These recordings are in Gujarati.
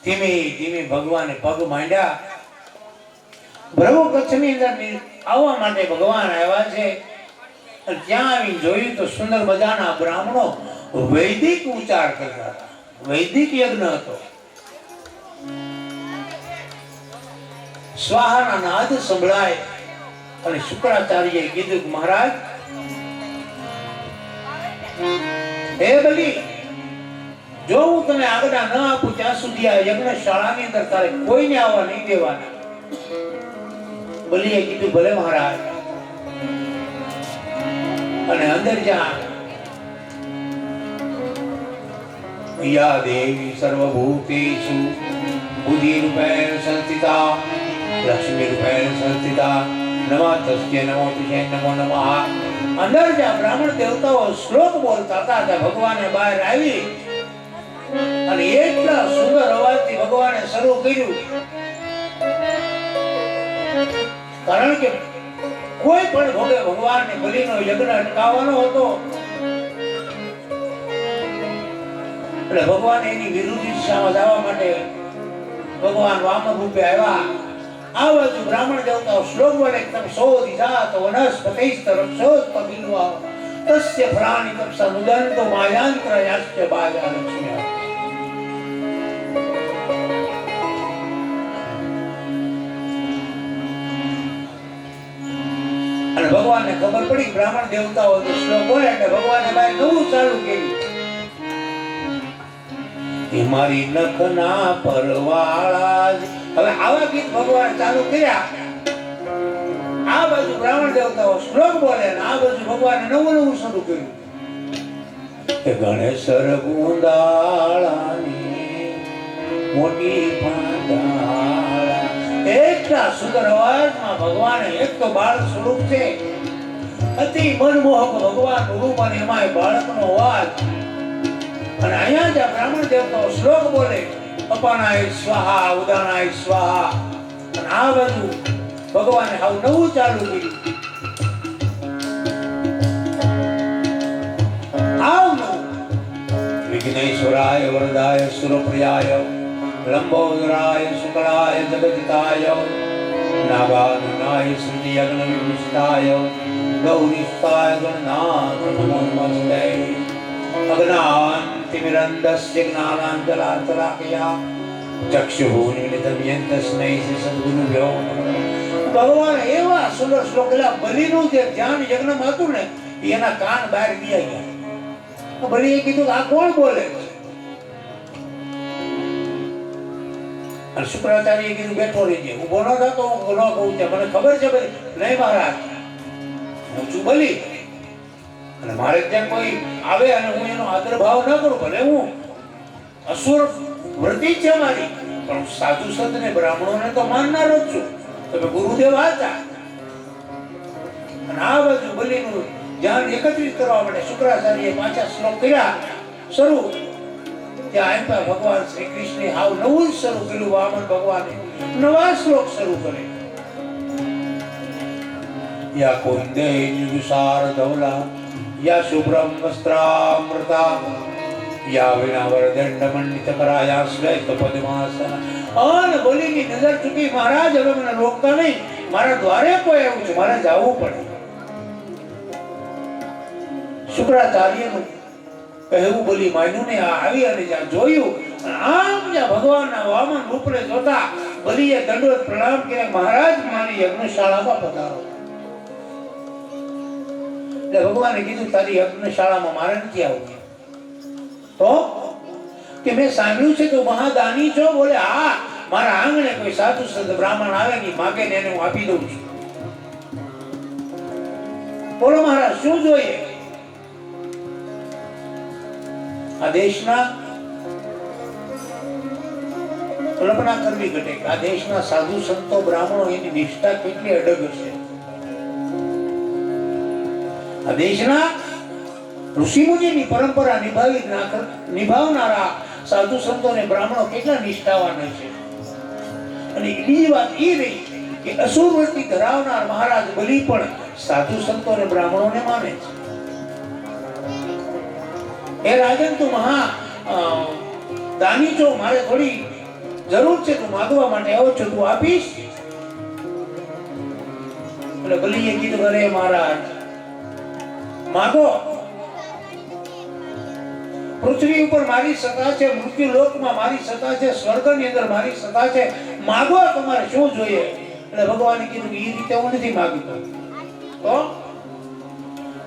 ધીમે ધીમે ભગવાને પગ માંડ્યા. બ્રહ્મ કચ્છની અંદર આવવા માટે ભગવાન આવ્યા છે. અને ત્યાં આવી જોયું તો સુંદર મજાના બ્રાહ્મણો વૈદિક ઉચ્ચાર કરતા હતા. વૈદિક યજ્ઞ હતો. સ્વાહાના નાદ સંભળાય અને શુક્રાચાર્યએ કીધું કે મહારાજ, હે બલી, જો હું તને આજ્ઞા ન આપું ત્યાં સુધી આ યજ્ઞશાળાની અંદર તારે કોઈને આવવા નહીં દેવાના. બલીએ કીધું ભલે મહારાજ. અને અંદર જ્યાં યા દેવી સર્વભૂતેષુ બુદ્ધિરૂપેણ સંસ્થિતા લક્ષ્મીરૂપેણ સંસ્થિતા નમઃ નમો તુજ્ય નમો નમઃ. અંદર જ્યાં બ્રાહ્મણ દેવતાઓ શ્લોક બોલતા હતા ત્યાં ભગવાને બહાર આવી અને એટલા સુંદર અવાજથી ભગવાને શરૂ કર્યું. કારણ કે કોઈ પણ ભોગે ભગવાનને બલિનો યજ્ઞ અટકાવવાનો હતો. એટલે ભગવાન એની વિરુદ્ધ દિશામાં જવા માટે ભગવાન વામન રૂપે આવ્યા. આ બાજુ બ્રાહ્મણ દેવતાઓ શ્લોક બોલે, તમે શોધી જાત વનસ્પતિસ્ત રક્ષોત્પતિલ્વા તસ્ય પ્રાણિ તપસા નુદંતો માયાંત્ર યાસ્ય બાજા લક્ષ્મ્યા. અને ભગવાનને ખબર પડી બ્રાહ્મણ દેવતાઓ શ્લોક બોલે એટલે ભગવાને બહાર નવું ચાલુ કર્યું. મારી નખના પરવાળા. હવે આવા ગીત ભગવાન ચાલુ કર્યા. આ બાજુ બ્રાહ્મણ દેવતાઓ શ્લોક બોલે અને આ બાજુ ભગવાને નવું નવું શરૂ કર્યું. ગણેશર ગુંદાળાની મોટી પાંડાળા. એટલા સુંદર અવાજમાં ભગવાને, એક તો બાળ સ્વરૂપ છે, અતિ મનમોહક ભગવાન રૂપ અને એમાં બાળકનો અવાજ. અને અહીંયા જ્યાં બ્રાહ્મણ દેવતાઓ શ્લોક બોલે, અપાનાય સ્વાહા ઉદાનાય સ્વાહા, અને આ બાજુ ભગવાને હાવ નવું ચાલુ કર્યું. આવ નવું. વિઘ્નેશ્વરાય વરદાય સુરપ્રિયાય લંબોદરાય શુક્લાય જગદિતાય નાગાનનાય શ્રુતિ યજ્ઞ વિભૂષિતાય ગૌરીસ્તાય ગણનાથ નમો નમસ્તે. અજ્ઞાનતિમિરન્ધસ્ય જ્ઞાનાંજલાતરાકયા ચક્ષુઃનિમિલિતં યેન તસ્मै શ્રી સદ્ગુરુભ્યો નમઃ. ભગવાન એવા સુંદર શ્લોક એટલે બલિનું જે ધ્યાન યજ્ઞમાં હતું ને એના કાન બહાર ગયા. બલિએ કીધું આ કોણ બોલે? અને શુક્રાચાર્યએ કીધું બેઠો રહેજે, ઊભો ન થતો હું ન કહું છે, મને ખબર છે બધી. નહીં મહારાજ, હું છું બલિ અને મારે ત્યાં કોઈ આવે અને હું એનો આદર ભાવ ન કરું, ભલે હું અસુર વૃત્તિ છે મારી, પણ સાધુ સંત ને બ્રાહ્મણોને તો માનનારો જ છું. તમે ગુરુદેવ હતા. અને આ બાજુ બલિનું ધ્યાન એકત્રિત કરવા માટે શુક્રાચાર્યએ પાછા શ્લોક કર્યા શરૂ. ત્યાં આપ્યા ભગવાન શ્રી કૃષ્ણે હાવ નવું જ શરૂ કર્યું. વામન ભગવાને નવા શ્લોક શરૂ કરે. યા કુંદે નિર્વિસાર ધવલા યા શુભ્રમ વસ્ત્રામૃતા યા વિનાવરદંડ મંડિત કરાયા શ્વેત પદ્માસન. અને બોલીની નજર ચૂકી, મહારાજ હવે મને રોકતા નહીં, મારા દ્વારે કોઈ એવું છે, મારે જવું પડે. શુક્રાચાર્યનું કહેવું બોલી માન્યું ને આવી અને જ્યાં જોયું, આમ જ્યાં ભગવાનના વામન રૂપને જોતા બલીએ દંડવત પ્રણામ કર્યા. મહારાજ મારી યજ્ઞશાળામાં પધારો. એટલે ભગવાને કીધું તારી યજ્ઞશાળામાં મારે નથી આવવું. તો કે મેં સાંભળ્યું છે કે મહાદાની છો. બોલે હા, મારા આંગણે કોઈ સાધુ સંત બ્રાહ્મણ આવે ને માગે ને એને હું આપી દઉં છું. બોલો મહારાજ શું જોઈએ? આ દેશના કલ્પના કરવી ઘટે. આ દેશના સાધુ સંતો બ્રાહ્મણો એની નિષ્ઠા કેટલી અડગ છે. આ દેશના ઋષિમુનિની પરંપરા નિભાવનારા સાધુ સંતો અને બ્રાહ્મણો કેટલા નિષ્ઠાવાન છે. અને બીજી વાત એ રહી કે અસુર વૃત્તિ ધરાવનાર મહારાજ બલિ પણ સાધુ સંતો અને બ્રાહ્મણોને માને છે. એ રાજન તું મહા દાની છો, મારે થોડી જરૂર છે તું માગવા માટે આવો છો, તું આપીશ? એટલે બલીએ કીધું અરે મહારાજ માગો, પૃથ્વી ઉપર મારી સત્તા છે, મૃત્યુ લોકમાં મારી સત્તા છે, સ્વર્ગની અંદર મારી સત્તા છે, માગો તમારે શું જોઈએ? એટલે ભગવાને કીધું કે એ રીતે હું નથી માંગતો, તો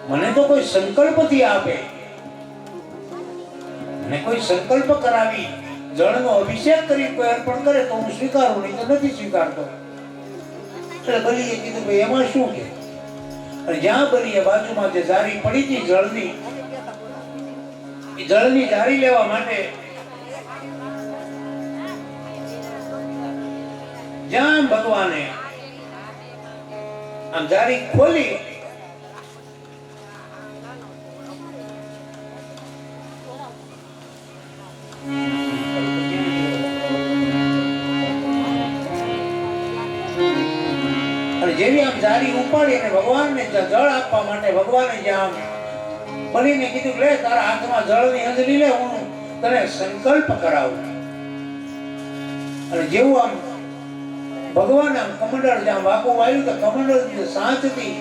મને તો કોઈ સંકલ્પથી આપે, મને કોઈ સંકલ્પ કરાવી જળનો અભિષેક કરી કોઈ અર્પણ કરે તો હું સ્વીકારું, નહીં તો નથી સ્વીકારતો. એટલે બલીએ કીધું ભાઈ એમાં શું કે? અને જ્યાં બલીએ બાજુમાં જે જારી પડી હતી જળની, એ જળની જારી લેવા માટે જ્યાં ભગવાને આમ જારી ખોલી, અને જેવી આમ જારી ઉપાડી અને ભગવાનને જળ આપવા માટે ભગવાને જ્યાં બલીને કીધું લે તારા હાથમાં જળની અંજલી લે, હું તને સંકલ્પ કરાવું. અને જેવું આમ ભગવાન આમ કમંડળ જ્યાં વાપો વાળ્યું તો કમંડળ સાંચ હતી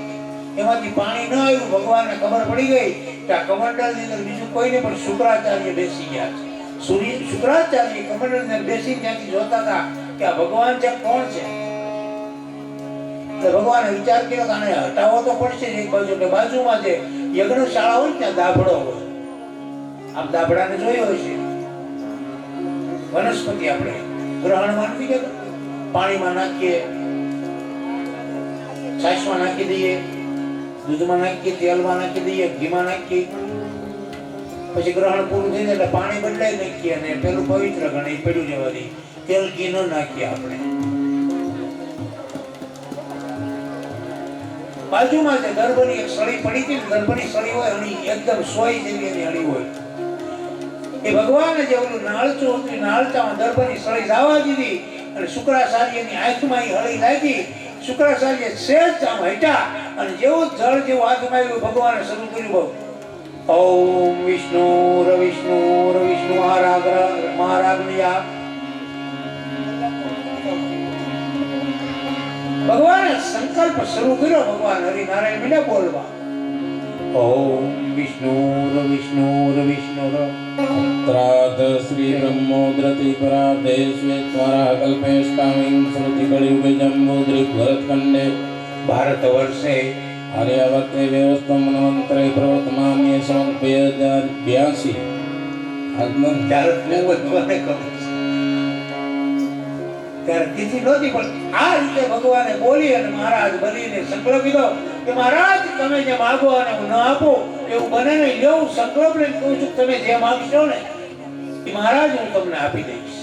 એમાંથી પાણી ન આવ્યું. ભગવાનને ખબર પડી ગઈ કે આ કમંડળની અંદર બીજું કોઈ નહીં પણ શુક્રાચાર્ય બેસી ગયા છે. શુક્રાચાર્ય કમંડળની અંદર બેસી ત્યાંથી જોતા હતા કે આ ભગવાન છે કોણ છે. એટલે ભગવાને વિચાર કર્યો કે આને હટાવવો તો પડશે જ એક બાજુ. એટલે બાજુમાં જે યજ્ઞશાળા હોય ત્યાં દાભડો હોય, આમ દાભડાને જોયો હશે, વનસ્પતિ આપણે ગ્રહણમાં નથી કહેતા, પાણીમાં નાખીએ, છાશમાં નાખી દઈએ, દૂધમાં નાખીએ, તેલમાં નાખી દઈએ, ઘીમાં નાખીએ, પછી ગ્રહણ પૂરું થઈ જાય એટલે પાણી બદલાઈ નાખીએ અને પેલું પવિત્ર ગણે પડ્યું જવાથી તેલ ઘી ન નાખીએ આપણે. બાજુમાં જે ગર્ભની એક સળી પડી હતી, ગર્ભની સળી હોય અને એકદમ સોય જેવી એની હળી હોય, એ ભગવાને જે ઓલું નાળચું હતું નાળચામાં ગર્ભની સળી જવા દીધી અને શુક્રાચાર્યની આંખમાં એ હળી લાગી. શુક્રાચાર્ય સહેજ આમ હટ્યા અને જેવું જળ જેવું હાથમાં આવ્યું ભગવાને શરૂ કર્યું ઓમ વિષ્ણુ રવિષ્ણુ રવિષ્ણુ મહારાગ્નિયા. ભગવાને સંકલ્પ શરૂ કર્યો. ભગવાન હરિનારાયણ મીડા બોલવા ઓમ વિષ્ણુ રવિષ્ણુ રવિષ્ણુ ત્રાદ શ્રી બ્રહ્મોદ્રતિ પરાધે શ્વેતવરા કલ્પેષ્ટામિં શ્રુતિ કળિયુગે જંબૂદ્રિક ભરતખંડે ભારત વર્ષે આર્યાવર્તે વ્યવસ્થા મન્વંતરે પ્રવર્તમાન્ય સંવત 2082 આજનો ત્યારે ભગવાને કહ્યું ત્યારે કીધી નહોતી પણ આ રીતે ભગવાને બોલી અને મહારાજ બલીને સંકલ્પ લીધો કે મહારાજ તમે જે માગો અને હું ન આપું એવું બને નહીં. લેવું સંકલ્પ લઈને કહું છું તમે જે માગશો ને એ મહારાજ હું તમને આપી દઈશ.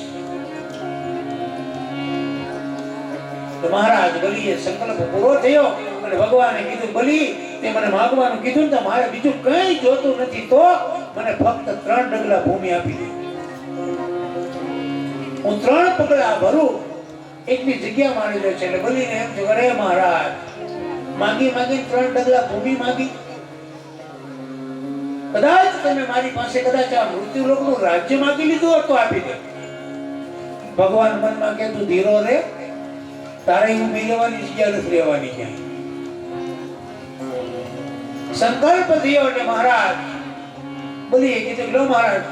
તો મહારાજ બલીએ સંકલ્પ પૂરો થયો અને ભગવાને કીધું બલી તે મને માગવાનું કીધું ને મારે બીજું કંઈ જોતું નથી, તો મને ફક્ત 3 ડગલા ભૂમિ આપી દે, હું 3 પગલા ભરું એટલી જગ્યા મારી લે છે. એટલે બલીને એમ થયું અરે મહારાજ માંગી 3 ડગલા ભૂમિ માંગી, કદાચ તમે મારી પાસે કદાચ આ મૃત્યુ લોકનું રાજ્ય માંગી લીધું હોત તો આપી દે. ભગવાન મનમાં કે તું ધીરો રે, તારે ઊભી રહેવાની જગ્યા નથી રહેવાની ક્યાંય. સંકલ્પ થયો એટલે મહારાજ બલીએ કીધું લો મહારાજ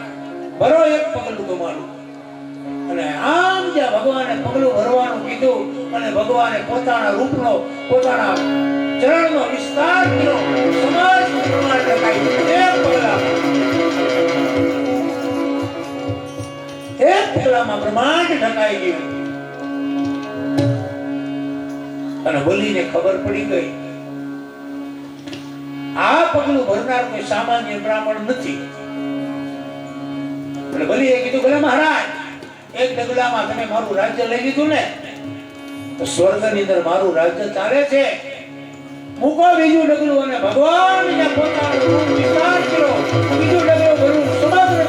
ભરો એક પગલું તમારું. અને આમ જ્યાં ભગવાને પગલું ભરવાનું કીધું અને ભગવાને પોતાના રૂપનો પોતાના ચરણનો વિસ્તાર કર્યો. સમાજ પ્રમાણ ઢકાઈ એક પગલામાં બ્રહ્માંડ ઢકાઈ ગયું. અને બલીને ખબર પડી ગઈ આ પગલું ભરનાર કોઈ સામાન્ય બ્રાહ્મણ નથી. એટલે બલીએ કીધું ભલે મહારાજ એક ડગલામાં તમે મારું રાજ્ય લઈ લીધું ને તો સ્વર્ગની અંદર મારું રાજ્ય ચાલે છે, મૂકો બીજું ડગલું. અને ભગવાનને પોતાનો રૂપ વિસ્તાર કર્યો, બીજું ડગલું ભરું સમગ્ર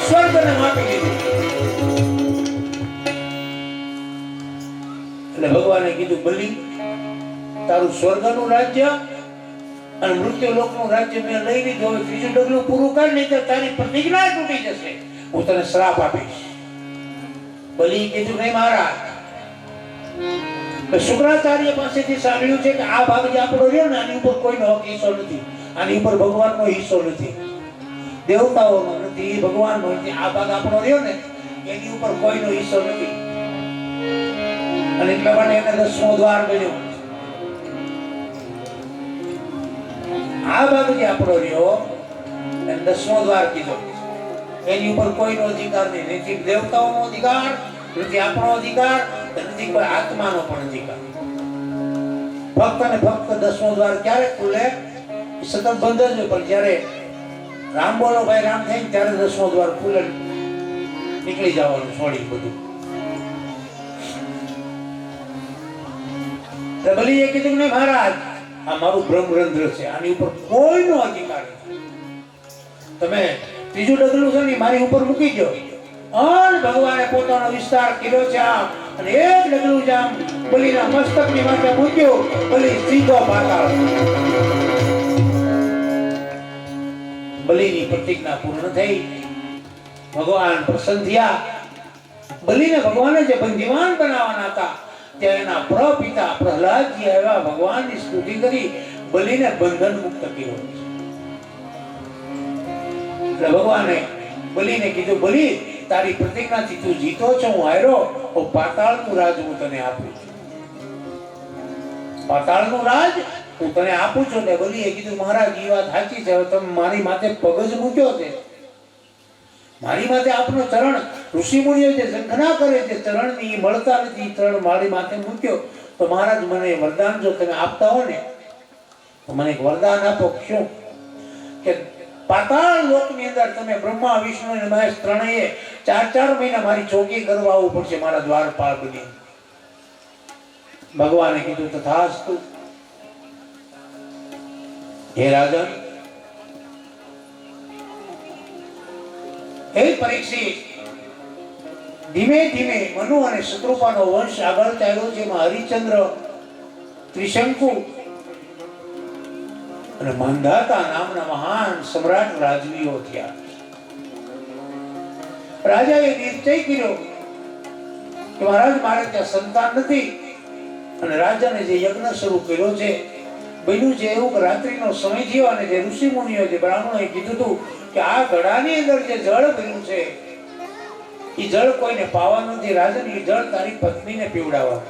સ્વર્ગને માપી દીધું. એટલે ભગવાને કીધું બલી તારું સ્વર્ગનું રાજ્ય અને મૃત્યુ લોકનું રાજ્ય મેં લઈ લીધું, હવે ત્રીજું ડગલું પૂરું કર નહીં તો તારી પ્રતિજ્ઞા તૂટી જશે, હું તને શ્રાપ આપીશ. બલી કીધું નહીં મહારાજ. શુક્રાચાર્ય પાસેથી સાંભળ્યું છે કે આ ભાગ જે આપણો રહ્યો ને આની ઉપર કોઈનો હક હિસ્સો નથી, આની ઉપર ભગવાનનો હિસ્સો નથી, દેવતાઓનો નથી, ભગવાનનો નથી. આ ભાગ આપણો રહ્યો ને એની ઉપર કોઈનો હિસ્સો નથી. અને એટલા માટે એને 10મો દ્વાર બન્યો. આ ભાગ જે આપણો રહ્યો એને 10મો દ્વાર કીધો. એની ઉપર કોઈનો અધિકાર નહીં, નથી દેવતાઓનો અધિકાર, નથી આપણો અધિકાર, નથી કોઈ આત્માનો પણ અધિકાર. ફક્ત અને ફક્ત 10મો દ્વાર ક્યારે ખુલે? સતત બંધ જ હોય, પણ જ્યારે રામ બોલો ભાઈ રામ થાય ત્યારે 10મો દ્વાર ખુલે, નીકળી જવાનું છોડી બધું. બલીએ કીધું ને મહારાજ આ મારું બ્રહ્મરંધ્ર છે, આની ઉપર કોઈનો અધિકાર નથી. તમે ત્રીજું ડગલું છે ને મારી ઉપર મૂકી દો. અને ભગવાને પોતાનો વિસ્તાર કર્યો છે આમ, અને એક ડગલું જ આમ બલીના મસ્તકની માથે મૂક્યો, બલી સીધો પાતાળ. બલીની પ્રતિજ્ઞા પૂર્ણ થઈ. ભગવાન પ્રસન્ન થયા. બલીને ભગવાને જે બંદીવાન બનાવવાના હતા ત્યાં એના પ્રપિતા પ્રહલાદજી આવ્યા, ભગવાનની સ્તુતિ કરી, બલીને બંધન મુક્ત કર્યો. એટલે ભગવાને બલીને કીધું, બલી તારી પ્રતિજ્ઞાથી તું જીતો છો, હું હાર્યો, તો પાતાળનું રાજ હું તને આપું છું. પાતાળનું રાજ હું તને આપું છું. ને બલીએ કીધું મહારાજ એ વાત સાચી છે, તમે મારી માથે પગ જ મૂક્યો છે, મારી માથે આપનો ચરણ ઋષિ મુનિઓ જે ઝંખના કરે છે ચરણની મળતા નથી, ચરણ મારી માથે મૂક્યો, તો મહારાજ મને વરદાન જો તમે આપતા હો ને તો મને એક વરદાન આપો. શું? કે પાતાળ લોકની અંદર તમે બ્રહ્મા વિષ્ણુ અને મહેશ ત્રણેય 4 મહિના મારી ચોકી કરવા આવવું પડશે મારા દ્વારપાળ બની. ભગવાને કીધું તથાસ્તુ. હે રાજન, હે પરીક્ષિત, ધીમે ધીમે મનુ અને શત્રુપાનો વંશ આગળ ચાલ્યો છે. એમાં હરિચંદ્ર, ત્રિશંકુ અને માંધાતા નામના મહાન સમ્રાટ રાજવીઓ થયા. રાજાએ નિશ્ચય કર્યો કે મહારાજ મારે ત્યાં સંતાન નથી, અને રાજાને જે યજ્ઞ શરૂ કર્યો છે બન્યું છે એવું કે રાત્રિનો સમય થયો અને જે ઋષિ મુનિઓ જે બ્રાહ્મણોએ કીધું હતું કે આ ઘડાની અંદર જે જળ ભર્યું છે એ જળ કોઈને પાવાનું નથી, રાજન એ જળ તારી પત્નીને પીવડાવવાનું.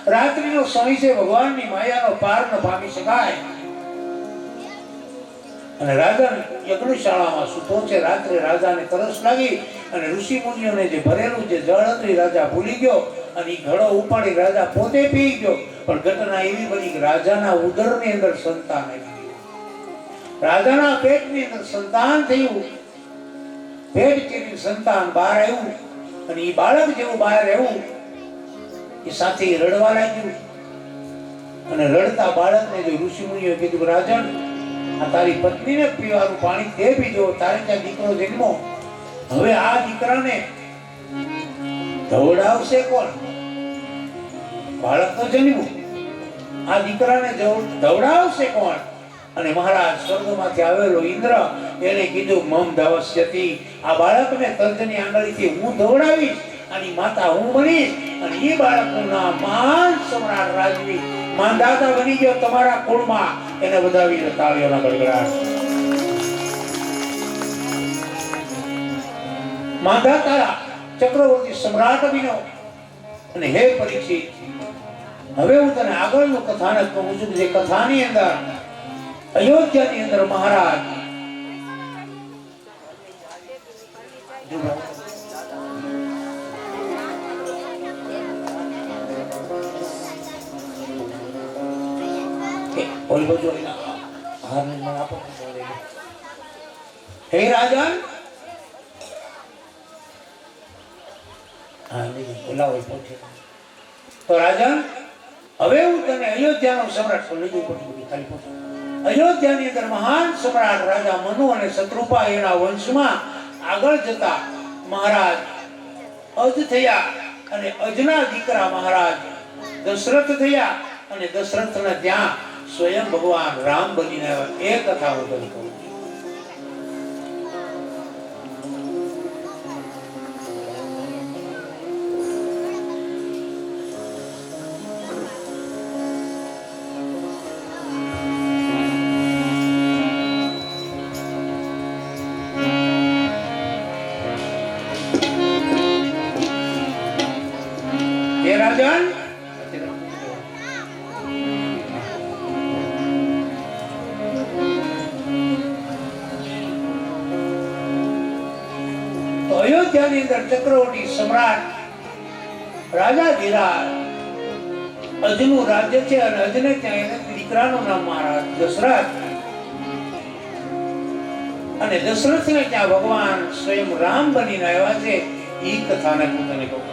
રાત્રિનો સમય છે, ભગવાનની માયાનો પાર ન પામી શકાય. અને રાજન યજ્ઞશાળામાં સૂતો છે. રાત્રે રાજાને તરસ લાગી અને ઋષિ મુનિઓને જે ભરેલું જે જળ હતું રાજા ભૂલી ગયો અને એ ઘડો ઉપાડી રાજા પોતે પી ગયો. પણ ઘટના એવી બની કે રાજાના ઉદરની અંદર સંતાન આવી ગયું, રાજાના પેટની અંદર સંતાન થયું. પેટ ચીરી સંતાન બહાર આવ્યું અને એ બાળક જેવું બહાર આવ્યું એ સાથે રડવા લાગ્યું. અને રડતા બાળકને જો ઋષિ મુનિઓએ કીધું રાજન આ તારી પત્નીને પીવાનું પાણી તે પીજો, તારે ત્યાં દીકરો જન્મો. હવે આ દીકરાને ધવડાવશે કોણ? બાળક તો જન્મ્યું, આ દીકરાને ધવડાવશે કોણ? અને મહારાજ સ્વર્ગમાંથી આવેલો ઇન્દ્ર એને કીધું મમ ધવસ્યતિ, આ બાળકને તર્જની આંગળીથી હું ધવડાવીશ, આની માતા હું બનીશ, અને એ બાળકનું નામ મહાન સમ્રાટ રાજવી માંધાતા બની ગયો તમારા કુળમાં. એને વધાવી તાળીઓના ગડગડાટ. માંધાતા ચક્રવર્તી સમ્રાટ બન્યો. અને હે પરીક્ષિત, હવે હું તને આગળનું કથાનક કહું છું. જે કથાની અંદર અયોધ્યાની અંદર મહારાજ હે રાજન, તો રાજન હવે હું તને અયોધ્યાનો સમ્રાટ લીધું પડ્યું ખાલી પૂછું. અયોધ્યાની અંદર મહાન સમ્રાટ રાજા મનુ અને શત્રુપા એના વંશમાં આગળ જતા મહારાજ અજ થયા અને અજના દીકરા મહારાજ દશરથ થયા અને દશરથના ત્યાં સ્વયં ભગવાન રામ બનીને આવ્યા. એ કથા હું તને કહું છું. હે રાજન, તો અયોધ્યાની અંદર ચક્રવર્તી સમ્રાટ રાજા ધીરાજ અજનું રાજ્ય છે અને અજને ત્યાં એને દીકરાનું નામ મહારાજ દશરથ, અને દશરથને ત્યાં ભગવાન સ્વયં રામ બનીને આવ્યા છે. એ કથાને હું તને કહું.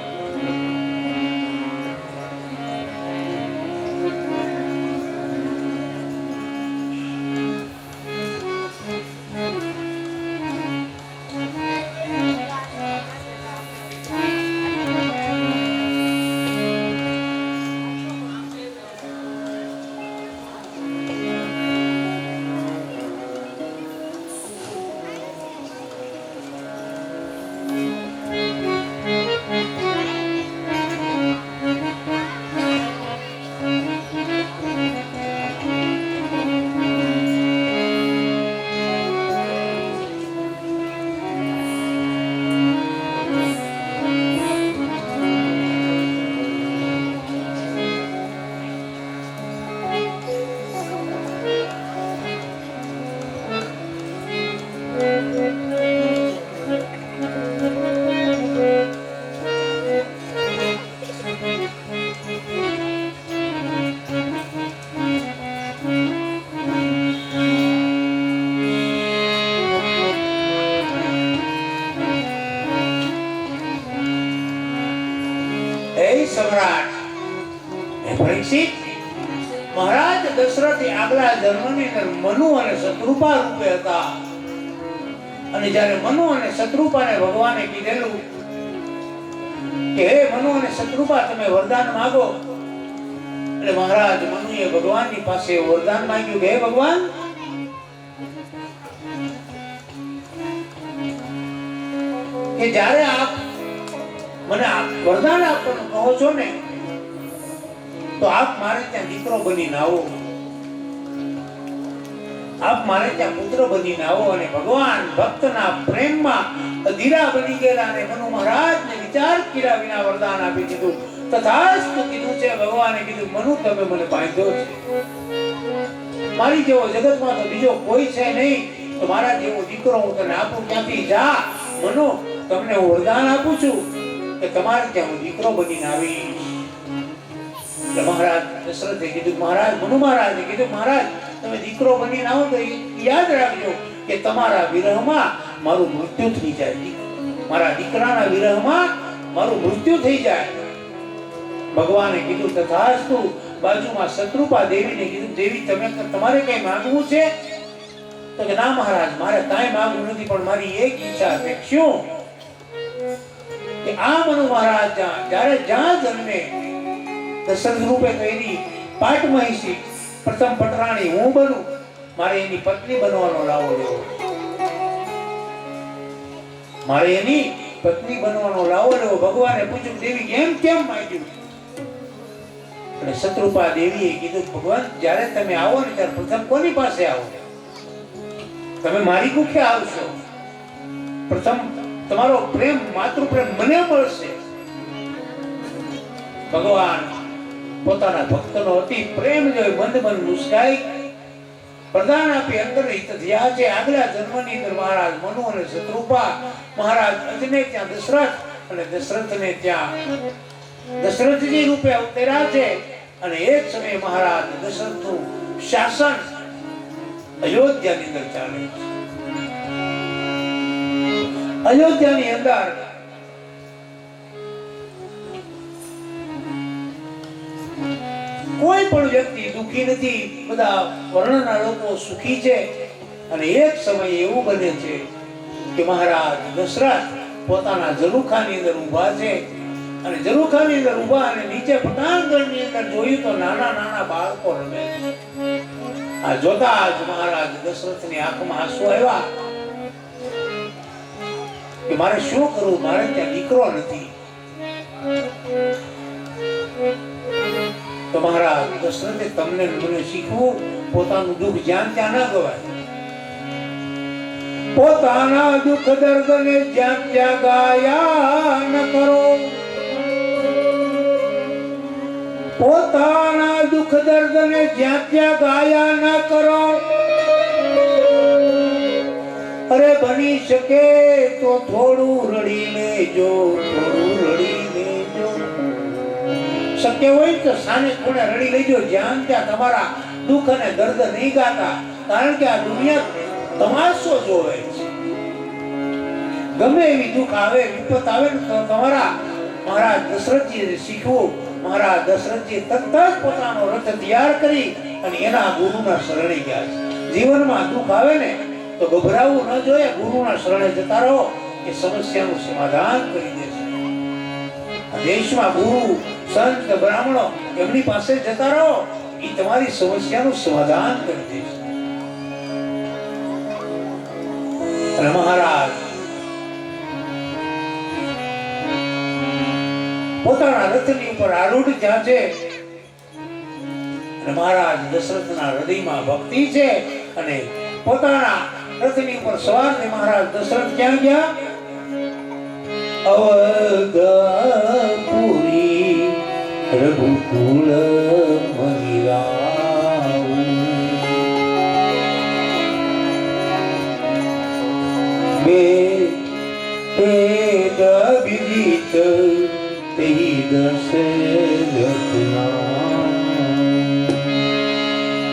સમ્રાટ પરીક્ષિત, મહારાજ દશરથ આગલા જન્મની અંદર મનુ અને શત્રુપા રૂપે હતા, અને જ્યારે મનુ અને શત્રુપાને ભગવાને કીધેલું કે હે મનુ અને શત્રુપા તમે વરદાન માંગો, એટલે મહારાજ મનુએ ભગવાનની પાસે વરદાન માંગ્યું કે હે ભગવાન, કે જ્યારે આપ મને વરદાન આપવાનું કહો છો ને, તો આપ મારે ત્યાં દીકરો બનીને આવો, આપ મારે ત્યાં પુત્ર બનીને આવો. અને ભગવાન ભક્તના પ્રેમમાં અધીરા બની ગયેલા અને મનુ મહારાજને વિચાર કર્યા વિના વરદાન આપી દીધું. તથાસ્તુ કીધું છે. ભગવાને કીધું મનુ તમે મને બાંધ્યો છે, મારી જેવો જગતમાં તો બીજો કોઈ છે નહીં, તો મારા જેવો દીકરો હું તને આપું. ત્યાંથી જા મનુ, તમને હું વરદાન આપું છું કે તમારે ત્યાં હું દીકરો બનીને આવીશ. મહારાજ દશરથે કીધું, મહારાજ મનુ મહારાજે કીધું, મહારાજ તમે દીકરો બનીને આવો તો યાદ રાખજો કે તમારા વિરહમાં મારું મૃત્યુ થઈ જાય, મારા દીકરાના વિરહમાં મારું મૃત્યુ થઈ જાય. ભગવાને કીધું તથાસ્તુ. બાજુમાં શત્રુપા દેવીને કીધું, દેવી તમે તમારે કઈ માંગવું છે? તો કે ના મહારાજ, મારે કાંઈ માંગવું નથી, પણ મારી એક ઈચ્છા છે. શું? કે આ મનુ મહારાજ જ્યારે જ્યાં જન્મે દશરથ રૂપે તો એની પાટમહિષી પ્રથમ પટરાણી હું બનું, મારે એની પત્ની બનવાનો લાવો લેવો, મારે એની પત્ની બનવાનો લાવો લેવો. ભગવાને પૂછ્યું દેવી એમ કેમ માંગ્યું? અને શત્રુપા દેવીએ કીધું, ભગવાન જ્યારે તમે આવો ને ત્યારે પ્રથમ કોની પાસે આવો? તમે મારી કુખે આવશો, પ્રથમ તમારો પ્રેમ માતૃ પ્રેમ મને મળશે. ભગવાન પોતાના ભક્તનો અતિ પ્રેમ જોઈ મંદ મંદ મુસ્કાઈ પ્રદાન આપી અંદર હિત થયા છે. આગલા જન્મની અંદર મહારાજ મનુ અને શત્રુપા મહારાજ અજને ત્યાં દશરથ, અને દશરથને ત્યાં દશરથજી રૂપે અવતર્યા છે. અને એક સમયે મહારાજ દશરથનું શાસન અયોધ્યાની અંદર ચાલે છે. અયોધ્યાની અંદર કોઈ પણ વ્યક્તિ દુઃખી નથી, બધા વર્ણના લોકો સુખી છે. અને એક સમય એવું બને છે કે મહારાજ દશરથ પોતાના ઝરૂખાની અંદર ઊભા છે, અને ઝરૂખાની અંદર ઊભા અને નીચે પટાંગણની અંદર જોયું તો નાના નાના બાળકો રમે છે. આ જોતા જ મહારાજ દશરથની આંખમાં આંસુ આવ્યા કે મારે શું કરવું, મારે ત્યાં દીકરો નથી. તો મહારાજ દશરથે તમને મને શીખવું, પોતાનું દુઃખ જ્યાં ત્યાં ના ગવાય, પોતાના દુઃખ દર્દને જ્યાં ત્યાં ગાયા ન કરો. પોતાના દુઃખ દર્દને જ્યાં ત્યાં ગાયા ન કરો. અરે બની શકે તો થોડું રડી લેજો, થોડું રડી લેજો. શક્ય હોય તો સાને થોડે રડી લેજો. જ્યાં ત્યાં તમારા દુઃખ અને દર્દ નહીં ગાતા, કારણ કે આ દુનિયા તમાશો જોવે છે. ગમે એવી દુઃખ આવે, વિપત આવે ને તો તમારા મહારાજ દશરથજીએ શીખવું. મહારાજ દશરથજી તરત જ પોતાનો રથ તૈયાર કરી અને એના ગુરુના શરણે ગયા છે. જીવનમાં દુઃખ આવે ને તો ગભરાવું ન જોઈએ, ગુરુના શરણે જતા રહો, એ સમસ્યાનું સમાધાન કરી દેશે. આ દેશમાં ગુરુ, સંત, બ્રાહ્મણો એમની પાસે જતા રહો, એ તમારી સમસ્યાનું સમાધાન કરી દેશે. અને મહારાજ પોતાના રથની ઉપર આરૂઢ જ્યાં છે, અને મહારાજ દશરથના હૃદયમાં ભક્તિ છે, અને પોતાના રથની ઉપર સવાર ને મહારાજ દશરથ ક્યાં ગયા? અવધપુરી રઘુકુળ મહિરાઉ. બે વેદ વિદિત તે દશરથના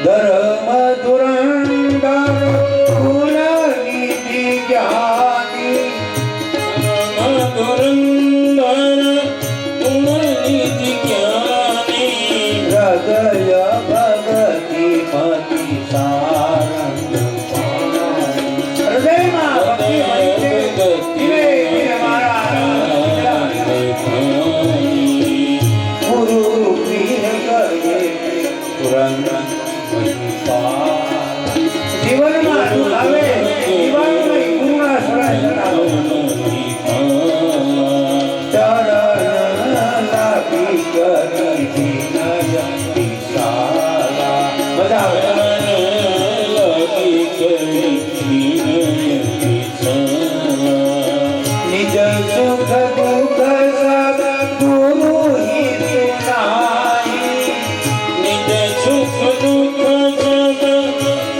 ધર્મ ધુરંધર કુલ નીતિ જ્ઞાની. ધુરંધર કુલ નીતિ જ્ઞાની. હૃદય ભગતિ મતિ સારંગ. હૃદયમાં ભક્તિ મતિ ધીરે ધીરે મારા ગુરુ પ્રિય કરે પુરંગ જીવનમાં દુઃખ આવે, જીવનમાં ગુરુના શરણે જતા રહો. ચરણ લાગી કરી દીન વિશાલા. બધા લાગી કરી નિજ સુખ દુઃખ સદ ગુરુ હિત નાઈ. નિજ સુખ દુઃખ જગ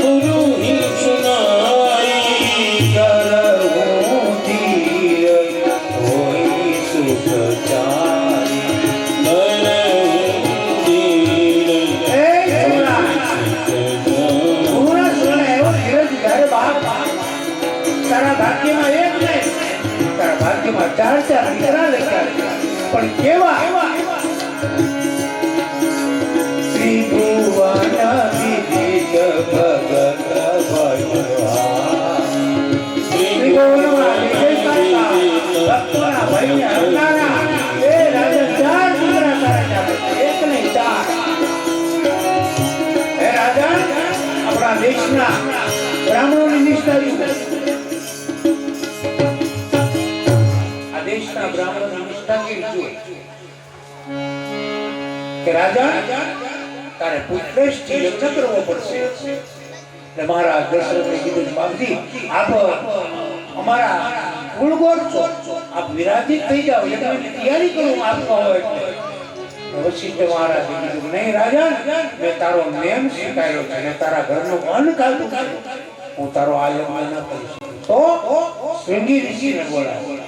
ગુરુ હિ સુનાઈ. કરવું ધીર હોય સુખ ચારી. તારા ભાગ્યમાં એક નહીં, તારા ભાગ્યમાં ચાર ચાર દીકરા લખ્યા, પણ કેવા? ત્રિભુવન વિદિત ભગત ભગવાન. ત્રિભુવનમાં વિજય કરતા ભક્તોના ભયને હરનારા એ રાજા ચાર દીકરા તારા આપે, એક નહીં ચાર. હે રાજા, આપણા દેશના બ્રાહ્મણોની નિષ્ઠા દેશના બ્રાહ્મણોની નિષ્ઠા કેવી જોઈએ કે રાજા તારે પુત્રેશથી યજ્ઞ કરવો પડશે. એટલે મહારાજ દશરથે કીધું, બાપજી આપ અમારા કુળગોર છો, આપ વિરાજિત થઈ જાઓ, યજ્ઞની તૈયારી કરું આપ કહો એટલે. વશિષ્ઠ મહારાજે કીધું, નહીં રાજા, મેં તારો નેમ સ્વીકાર્યો છે અને તારા ઘરનું અન્ન ખાધું છે, હું તારો આ યજ્ઞ ન કરી શકું. તો શૃંગી ઋષિને બોલાવ્યો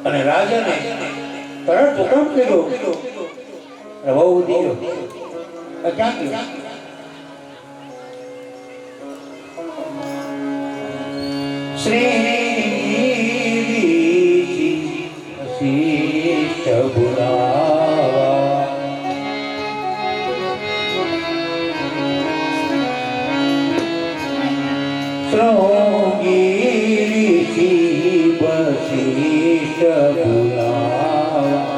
અને રાજાને તરત હુકમ કર્યો, બહુ દીધો ક્યાં ગયો? શ્રી વશિષ્ઠ બોલાવા. શ્રોગીરી વશિષ્ઠ બોલાવા.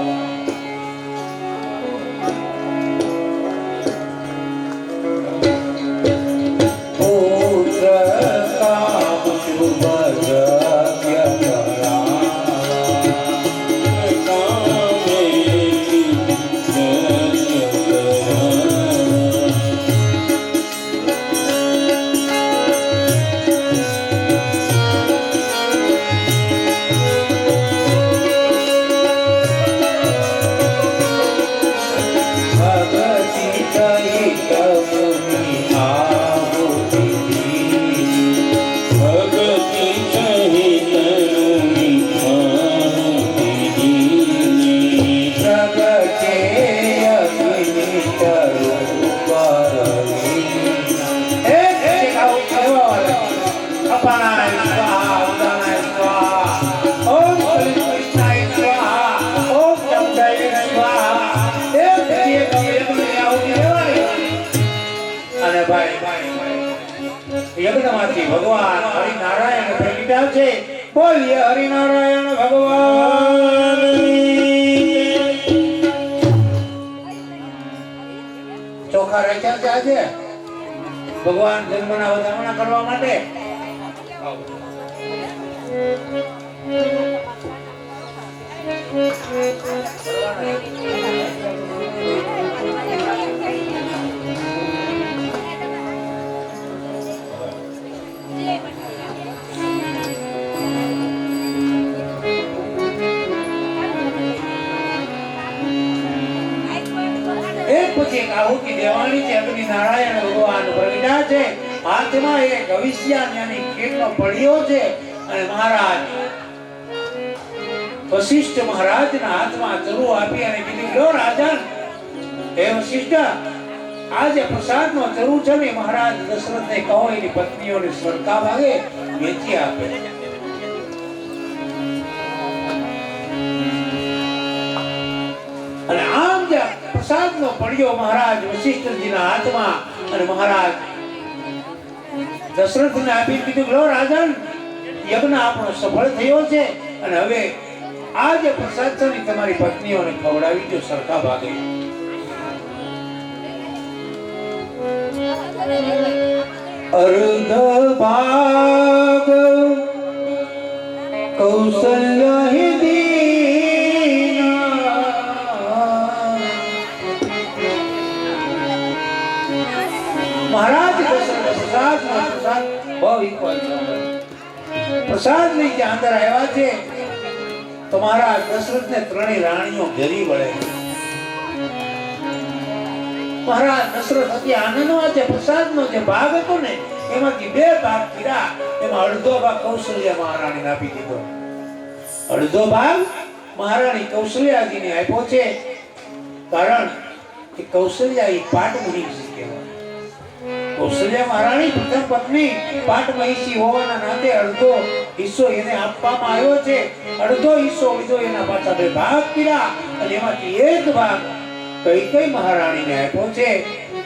પુત્ર કામ શુભ શિષ્ટમાંથી ભગવાન હરિનારાયણ પ્રગટ્યા છે. બોલીએ હરિનારાયણ ભગવાન. ચોખા રાખ્યા છે આજે ભગવાન જન્મના વધામણા કરવા માટે. એક પછી એક આહુતિ દેવાની છે. અગ્નિ નારાયણ ભગવાન પ્રગટ્યા છે. હાથમાં એક અવિષ્યા યાની ખેડનો પડ્યો છે અને મહારાજ વશિષ્ઠ મહારાજના હાથમાં ચરુ આપી અને કીધું, લો રાજન, હે વશિષ્ઠ, આ જે પ્રસાદનો ચરુ છે ને મહારાજ દશરથને કહો એની પત્નીઓને સ્વર્ગા ભાગે વેચી આપે. અને આમ જે પ્રસાદનો પડ્યો મહારાજ વશિષ્ઠજીના હાથમાં અને મહારાજ દશરથને આપી કીધું, લો રાજન, યજ્ઞ આપણો સફળ થયો છે અને હવે આ જે પ્રસાદ છે ને તમારી પત્નીઓને ખવડાવી દો સરખા ભાગે. અર્ધ ભાગ કૌશલ્ય દીના મહારાજ પ્રસાદ બહુ ઇક્વલ પ્રસાદ લઈ જે અંદર આવ્યા છે તો મહારાજ દશરથને ત્રણેય રાણીઓ ઘેરી વળે. મહારાજ દશરથ અતિ આનંદમાં છે. પ્રસાદનો જે ભાગ હતો ને એમાંથી બે ભાગ કર્યા. એમાં અડધો ભાગ કૌશલ્યા મહારાણીને આપી દીધો. અડધો ભાગ મહારાણી કૌશલ્યાજીને આપ્યો છે. કારણ કે કૌશલ્યા એ પાટ મહિષી કહેવાય. કૌશલ્યા મહારાણી પ્રથમ પત્ની પાટ મહિષી હોવાના નાતે અડધો હિસ્સો એને આપવામાં આવ્યો છે. અડધો હિસ્સો લીધો, એના પાછા બે ભાગ કર્યા અને એમાંથી એક ભાગ કૈકેયી મહારાણીને આપ્યો છે.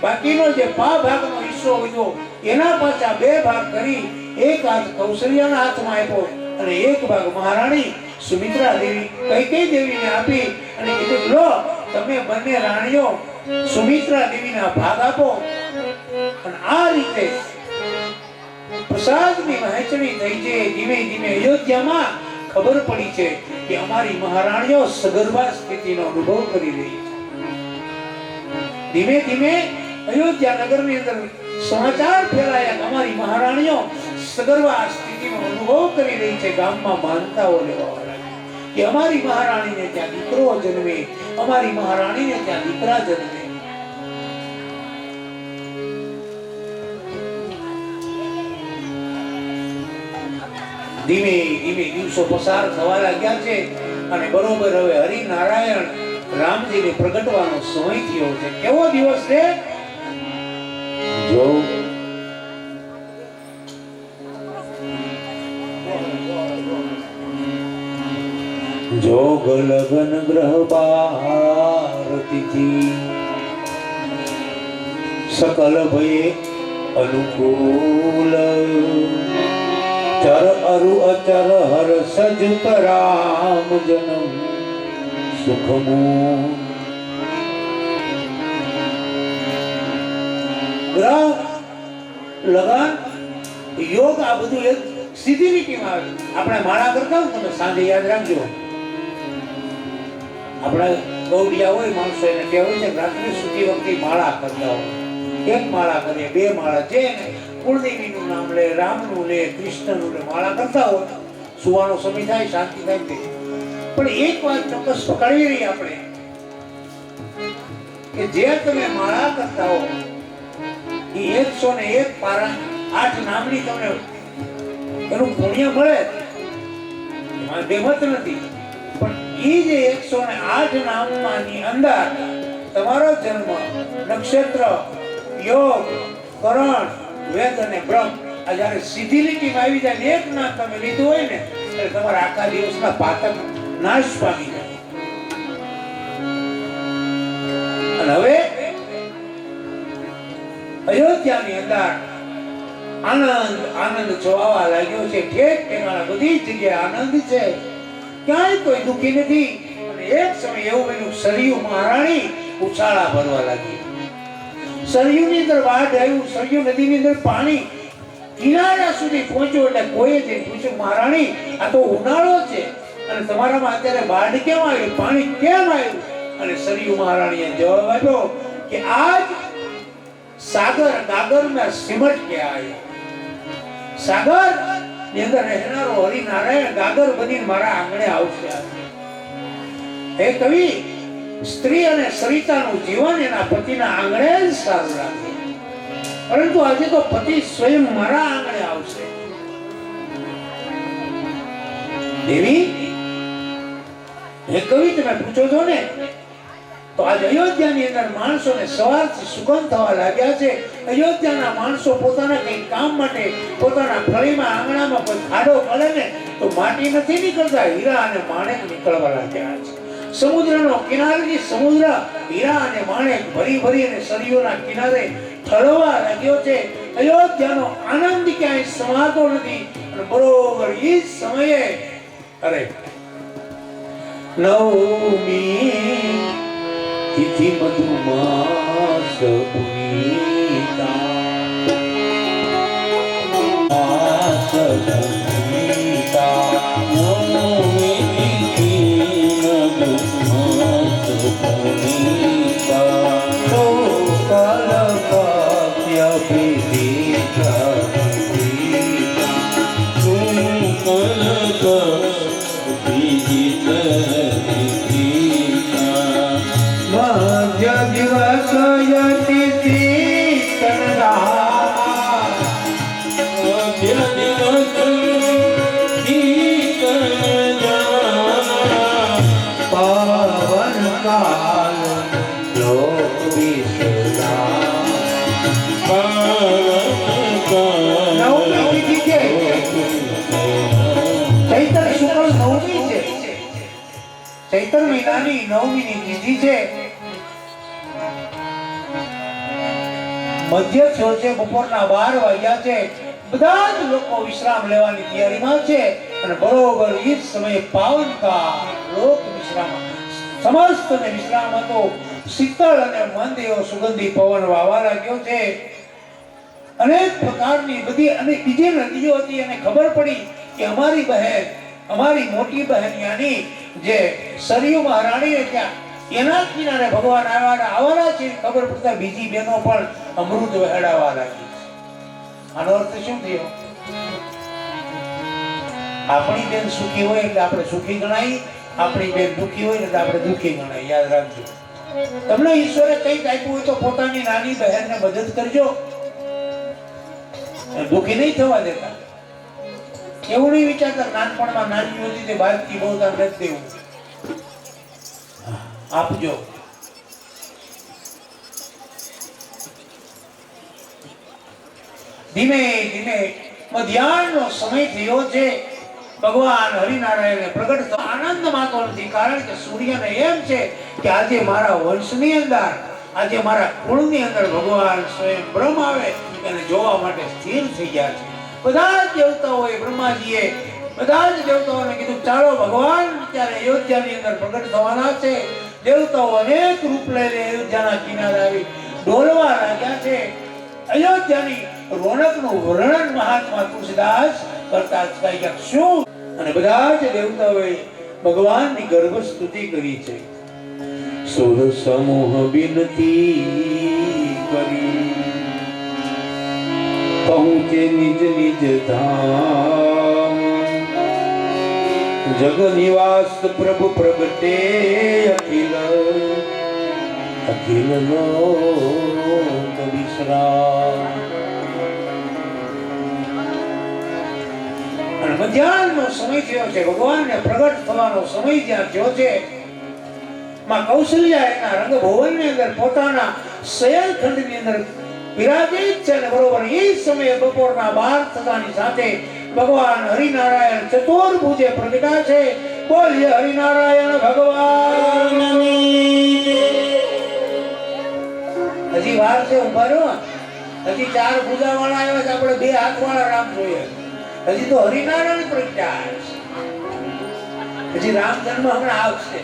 બાકીનો જે ભાગનો હિસ્સો લીધો એના પાછા બે ભાગ કરી એક હાથ કૌશલ્યાના હાથમાં આપ્યો અને એક ભાગ મહારાણી સુમિત્રા દેવી કૈકેયી દેવીને આપી અને કીધું, લો, તમે બંને રાણીઓ સુમિત્રા દેવીના ભાગ આપો. અને આ રીતે પ્રસાદની વહેંચણી થઈ છે. ધીમે ધીમે અયોધ્યામાં ખબર પડી છે કે અમારી મહારાણીઓ સગર્ભા સ્થિતિનો અનુભવ કરી રહી છે. ધીમે ધીમે અયોધ્યા નગરની અંદર સમાચાર ફેલાયા, અમારી મહારાણીઓ સગર્ભા સ્થિતિનો અનુભવ કરી રહી છે. ગામમાં માનતાઓ લેવા કે અમારી મહારાણીને ત્યાં દીકરો જન્મે, અમારી મહારાણીને ત્યાં દીકરા જન્મે. ધીમે ધીમે દિવસો પસાર થવા લાગ્યા છે અને બરોબર હવે હરિનારાયણ રામજીને પ્રગટવાનો સમય થયો છે. કેવો દિવસ છે? જોગ લગન ગ્રહ ભારતી સકલ ભય અનુકૂલ ચર અરુ અચર હર સજ રામ જન્મ સુખમુ. ગ્રહ લગન યોગ આ બધું એક સીધી લીટીમાં આવે. આપણે માળા કરતા હોય તમે સાંજે યાદ રાખજો, આપણા ગૌડિયા હોય માણસો એને કહેવાય છે રાત્રે સુધી વખતે માળા કરતા હોય. એક માળા કરીએ, બે માળા, જે કુળદેવીનું નામ લે, રામનું લે, કૃષ્ણનું લે, માળા કરતા હોય. સુવાનો સમય થાય, શાંતિ થાય. પણ એક વાત ચોક્કસ પકડવી રહી આપણે કે જે તમે માળા કરતા હો એ 101 પારા 8 નામની તમને એનું પુણ્ય મળે, એમાં બેમત નથી. પણ એ જે 108 નામની અંદર તમારો જન્મ, નક્ષત્ર, યોગ, કરણ, વેદ અને બ્રહ્મ આ જ્યારે સીધી લીટીમાં આવી જાય ને એક નામ તમે લીધું હોય ને એટલે તમારા આખા દિવસના પાતક નાશ પામી જાય. અને હવે અયોધ્યાની અંદર આનંદ આનંદ છવાવા લાગ્યો છે. ઠેક ઠેકાણા બધી જગ્યાએ આનંદ છે, ક્યાંય કોઈ દુઃખી નથી. અને એક સમય એવું બન્યું, સરયુ મહારાણી ઉછાળા ભરવા લાગી. સરયુની અંદર બાઢ આવ્યું, સરયુ નદીની અંદર પાણી કિનારા સુધી પહોંચ્યું. એટલે કોઈએ જઈને પૂછ્યું, મહારાણી આ તો ઉનાળો છે અને તમારામાં અત્યારે બાઢ કેમ આવી, પાણી કેમ આવ્યું? અને સરયુ મહારાણીએ જવાબ આપ્યો કે આજ સાગર ગાગર में सिमट के आया. સાગર ની અંદર રહેનારો હરિનારાયણ ગાગર બનીને મારા આંગણે આવશે. હે કવિ, સ્ત્રી અને સરિતાનું જીવન એના પતિના આંગણે જ સારું લાગે, પરંતુ આજે તો પતિ સ્વયં મારા આંગણે આવશે. દેવી, હે કવિ, તમે પૂછો છો ને, તો આજ અયોધ્યાની અંદર માણસોને સવારથી સુગંધ થવા લાગ્યા છે. અયોધ્યાના માણસો પોતાના કંઈ કામ માટે પોતાના ફળીમાં આંગણામાં કોઈ ખાડો પડે ને તો માટી નથી નીકળતા, હીરા અને માણેક નીકળવા લાગ્યા છે. સમુદ્રનો કિનારેથી સમુદ્ર હીરા અને માણેક ભરી ભરી અને સરયુના કિનારે ઠળવા લાગ્યો છે. અયોધ્યાનો આનંદ ક્યાંય સમાતો નથી. અને બરોબર એ જ સમયે અરે નવમી तिथि मधुमास पुनीता मास पुनीता नवमी तिथि मधुमास पुनीता तो कल काव्य विदिता तुम कल दिवस यति कन्या पावन काल लोक विसरा ચૈત્ર શુક્લ નવમી છે. ચૈત્ર મહિનાની નવમીની તિથિ છે. મધ્ય થયો છે, બપોરના 12 વાગ્યા છે. બધા જ લોકો વિશ્રામ લેવાની તૈયારીમાં છે. અને બરોબર એ જ સમયે પાવનકા લોક વિશ્રામ, સમસ્તને વિશ્રામ હતો. શીતળ અને મંદ એવો સુગંધી પવન વાવા લાગ્યો છે. અનેક પ્રકારની બધી અને બીજી નદીઓ હતી. અને ખબર પડી કે અમારી બહેન, અમારી મોટી બહેન યાની જે સરયુ મહારાણી ત્યાં એના કિનારે ભગવાન આવવાના છે. ખબર પડતા બીજી બહેનો પણ અમૃત વહેડાવા લાગી. આનો અર્થ શું થયો? આપણી બેન સુખી હોય એટલે આપણે સુખી ગણાય, આપણી બેન દુખી હોય એટલે આપણે દુખી ગણાય. યાદ રાખજો. તમને ઈશ્વરે કંઈક આપ્યું હોય તો પોતાની નાની બહેનને મદદ કરજો, દુખી નહીં થવા દેતા. એવું નહીં વિચારતા નાનપણમાં નાની હતી તે બાદથી બહુ નથી દેવું, આપજો. ધીમે ધીમે મધ્યાહનનો સમય થયો છે. ભગવાન હરિનારાયણને પ્રગટ થવા આનંદ માતો નથી, કારણ કે સૂર્યને એમ છે કે આજે મારા વંશની અંદર, આજે મારા કુળની અંદર ભગવાન સ્વયં બ્રહ્મ આવે એને જોવા માટે સ્થિર થઈ ગયા છે. બધા જ દેવતાઓએ, બ્રહ્માજીએ બધા જ દેવતાઓને કીધું ચાલો ભગવાન ત્યારે અયોધ્યાની અંદર પ્રગટ થવાના છે. દેવતાઓ અનેક રૂપ લઈને અયોધ્યાના કિનારે આવી ડોલવા લાગ્યા છે. અયોધ્યાની રોનકનું વર્ણન મહાત્મા તુલસીદાસ કરતા અટકાઈ શું? અને બધા જ દેવતાઓએ ભગવાનની ગર્ભ સ્તુતિ કરી છે. સુર સમૂહ વિનતી કરી પહોંચે નિજ નિજ ધામ, જગ નિવાસ પ્રભુ પ્રગટે અખિલ અખિલ લોક વિશ્રામ. અને મધ્યાહનનો સમય થયો છે, ભગવાનને પ્રગટ થવાનો સમય જ્યાં થયો છે. માં કૌશલ્યા એના રંગભવનની અંદર પોતાના શયનખંડની અંદર વિરાજિત છે. અને બરોબર એ સમયે બપોરના 12 થતાની સાથે ભગવાન હરિનારાયણ ચતુર્ભુજે પ્રગટા છે. બોલીએ હરિનારાયણ ભગવાન. હજી વાર છે, ઉભા રહો. હજી 4 ભુજાવાળા આવ્યા છે, આપણે 2 હાથવાળા રામ જોઈએ. હજી તો હરિનારાયણ પ્રજ્ઞા છે. હજી રામ જન્મ હમણાં આવશે.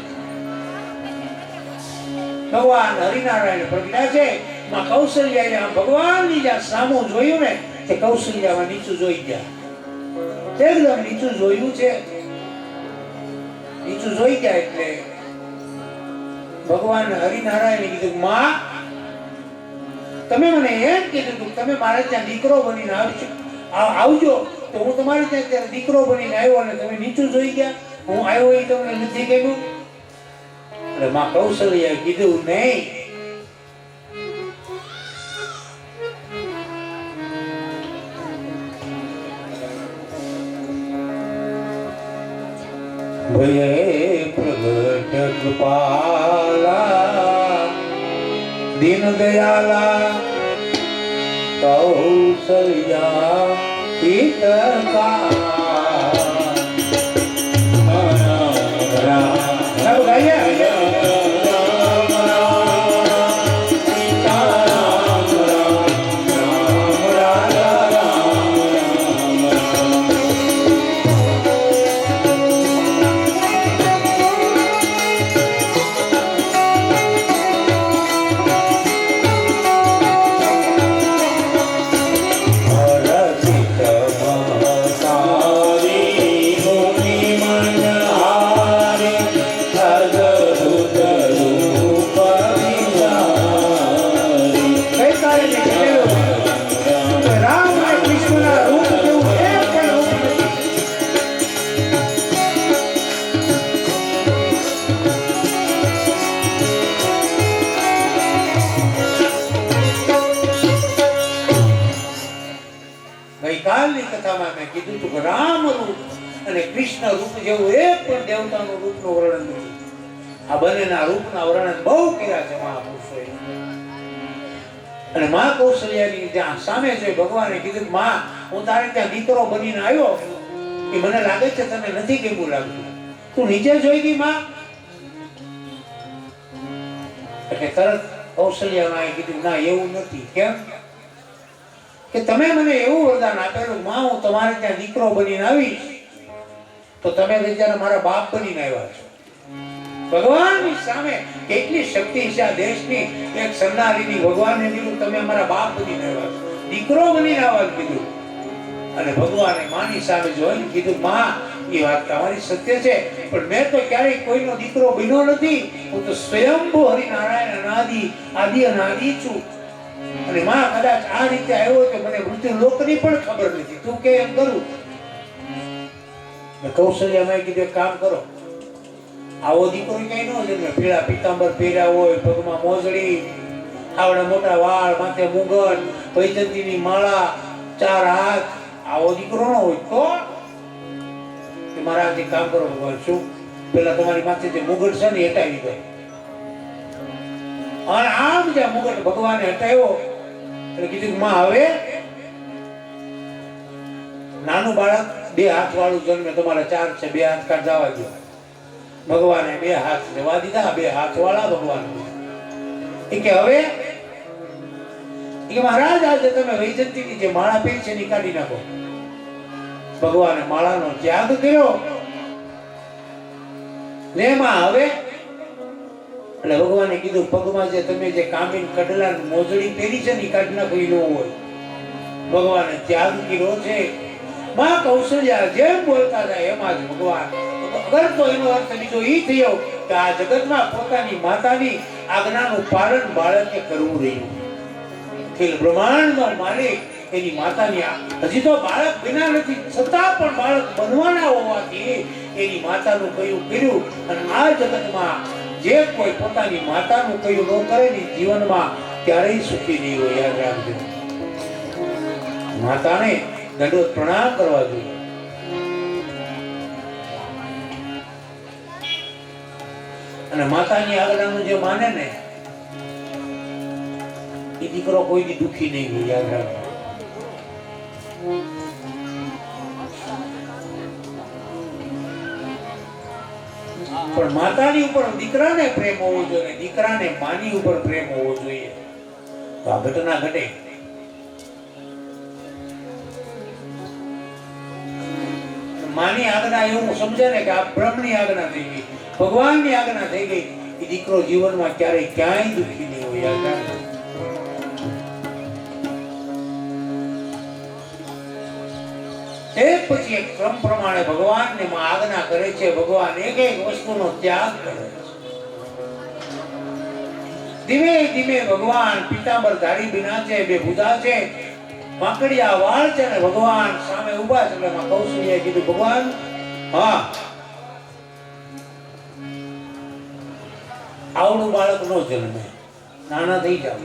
ભગવાન હરિનારાયણ પ્રજ્ઞા છે. માં કૌશલ્યાએ આમ ભગવાનની જ્યાં સામું જોયું ને તે કૌશલ્યામાં નીચું જોઈ ગયા. એકદમ નીચું જોયું છે. નીચું જોઈ ગયા એટલે ભગવાન હરિનારાયણે કીધું, માં તમે મને એમ કીધું કે તમે મારે ત્યાં દીકરો બનીને આવજો, તો હું તમારે ત્યાં ત્યારે દીકરો બનીને આવ્યો અને તમે નીચું જોઈ ગયા. હું આવ્યો એ તમને નથી ગમ્યું? એટલે માં કૌશલ્યાએ કીધું, નહીં, ભયે પ્રગટ કૃપાલા દીન દયાલા કૌશલ્યા પિતકા ગઈકાલની કથામાં મેં કીધું હતું કે રામ રૂપ અને કૃષ્ણ રૂપ જેવું એક પણ દેવતાનું રૂપનું વર્ણન નથી. આ બંનેના રૂપના વર્ણન બહુ કર્યા છે મહાપુરુષોએ. અને મા કૌશલ્યાની જ્યાં સામે જોઈ ભગવાને કીધું, માં હું તારે ત્યાં દીકરો બનીને આવ્યો, એ મને લાગે છે તને નથી કેવું લાગતું, તું નીચે જોઈ ગઈ માં? એટલે તરત કૌશલ્યાએ કીધું, ના એવું નથી. કેમ? કે તમે મને એવું વરદાન આપેલું, માં હું તમારે ત્યાં દીકરો બનીને આવીશ તો તમે બિચારા મારા બાપ બનીને આવ્યા છો. ભગવાનની સામે કેટલી શક્તિ છે આ દેશની. એક સરનારીની ભગવાનને કીધું, તમે અમારા બાપ બનીને આવ્યા છો, દીકરો બનીને આવવાનું કીધું. અને ભગવાને માની સામે જોઈને કીધું, માં એ વાત તમારી સત્ય છે, પણ મેં તો ક્યારેય કોઈનો દીકરો બન્યો નથી. હું તો સ્વયંભૂ હરિનારાયણ અનાદિ આદિ અનાદિ છું. અને માં કદાચ આ રીતે આવ્યો તો મને મૃત્યુ લોકની પણ ખબર નથી, તું કે એમ કરું. કૌશલ્યામાં કીધું, એક કામ કરો, આવો દીકરો કઈ ન જન્મે, પીળા પીતાંબર પહેર્યા હોય, પગમાં મોજડી, આવડા મોટા વાળ, માથે મુગટ, વૈજંતીની માળા, 4 હાથ, આવો દીકરો ન હોય તો મારા કામ કરો ભગવાન, શું પેલા તમારી માથે જે મુગટ છે ને હટાવી દો. અને આમ જે મુગટ ભગવાને હટાવ્યો એટલે કીધું, માં હવે નાનું બાળક 2 હાથ વાળું જન્મે, તમારા 4 છે, 2 હાથ કાઢ જવા દો. ભગવાને 2 હાથ જવા દીધા, 2 હાથ વાળા ભગવાન. એ કે હવે મહારાજ આજે તમે વૈજંતીની જે માળા પહેરી છે એ કાઢી નાખો. ભગવાને માળાનો ત્યાગ કર્યો. ને માં હવે એટલે ભગવાને કીધું, પગમાં જે તમે જે કામીન કડલા મોજડી પહેરી છે ને કાઢી નાખો, એ ન હોય. ભગવાને ત્યાગ કર્યો છે. માં કૌશલ્યા જેમ બોલતા જાય એમાં જ ભગવાન. અગર તો એનો અર્થ બીજો એ થયો કે આ જગતમાં પોતાની માતાની આજ્ઞાનું પાલન બાળકે કરવું રહ્યું. કે બ્રહ્માંડનો માલિક એની માતાની હજી તો બાળક બિના નથી, છતાં પણ બાળક બનવાના હોવાથી એની માતાનું કયું કર્યું. અને આ જગતમાં જે કોઈ પોતાની માતાનું કયું ન કરે ને જીવનમાં ક્યારેય સુખી નહીં હોય. યાદ રાખજો, માતાને દંડવત પ્રણામ કરવા જોઈએ. અને માતાની આજ્ઞાનું જે માને ને એ દીકરો કોઈથી દુખી નહીં હોય. યાદ રાખજો. પણ માતાની ઉપર દીકરાને પ્રેમ હોવો જોઈએ, દીકરાને માની ઉપર પ્રેમ હોવો જોઈએ. તો આ ઘટના ઘટે. માની આજ્ઞા એવું સમજે ને કે આ બ્રહ્મની આજ્ઞા થઈ ગઈ, ભગવાનની આજ્ઞા થઈ ગઈ, એ દીકરો જીવનમાં ક્યારેય ક્યાંય દુઃખી નહીં હોય. આજ્ઞા એક પછી એક ક્રમ પ્રમાણે ભગવાનને માં આજ્ઞા કરે છે. ભગવાન એક એક વસ્તુનો ત્યાગ કરે છે. ધીમે ધીમે ભગવાન પીતાંબર ધારી બિના છે, બે બુધા છે, માકડિયા વાળ છે ને ભગવાન સામે ઊભા છે. એટલે માં કૌશલ્યાએ કીધું ભગવાન હા આવડું બાળક નો જન્મે, નાના થઈ જાવ.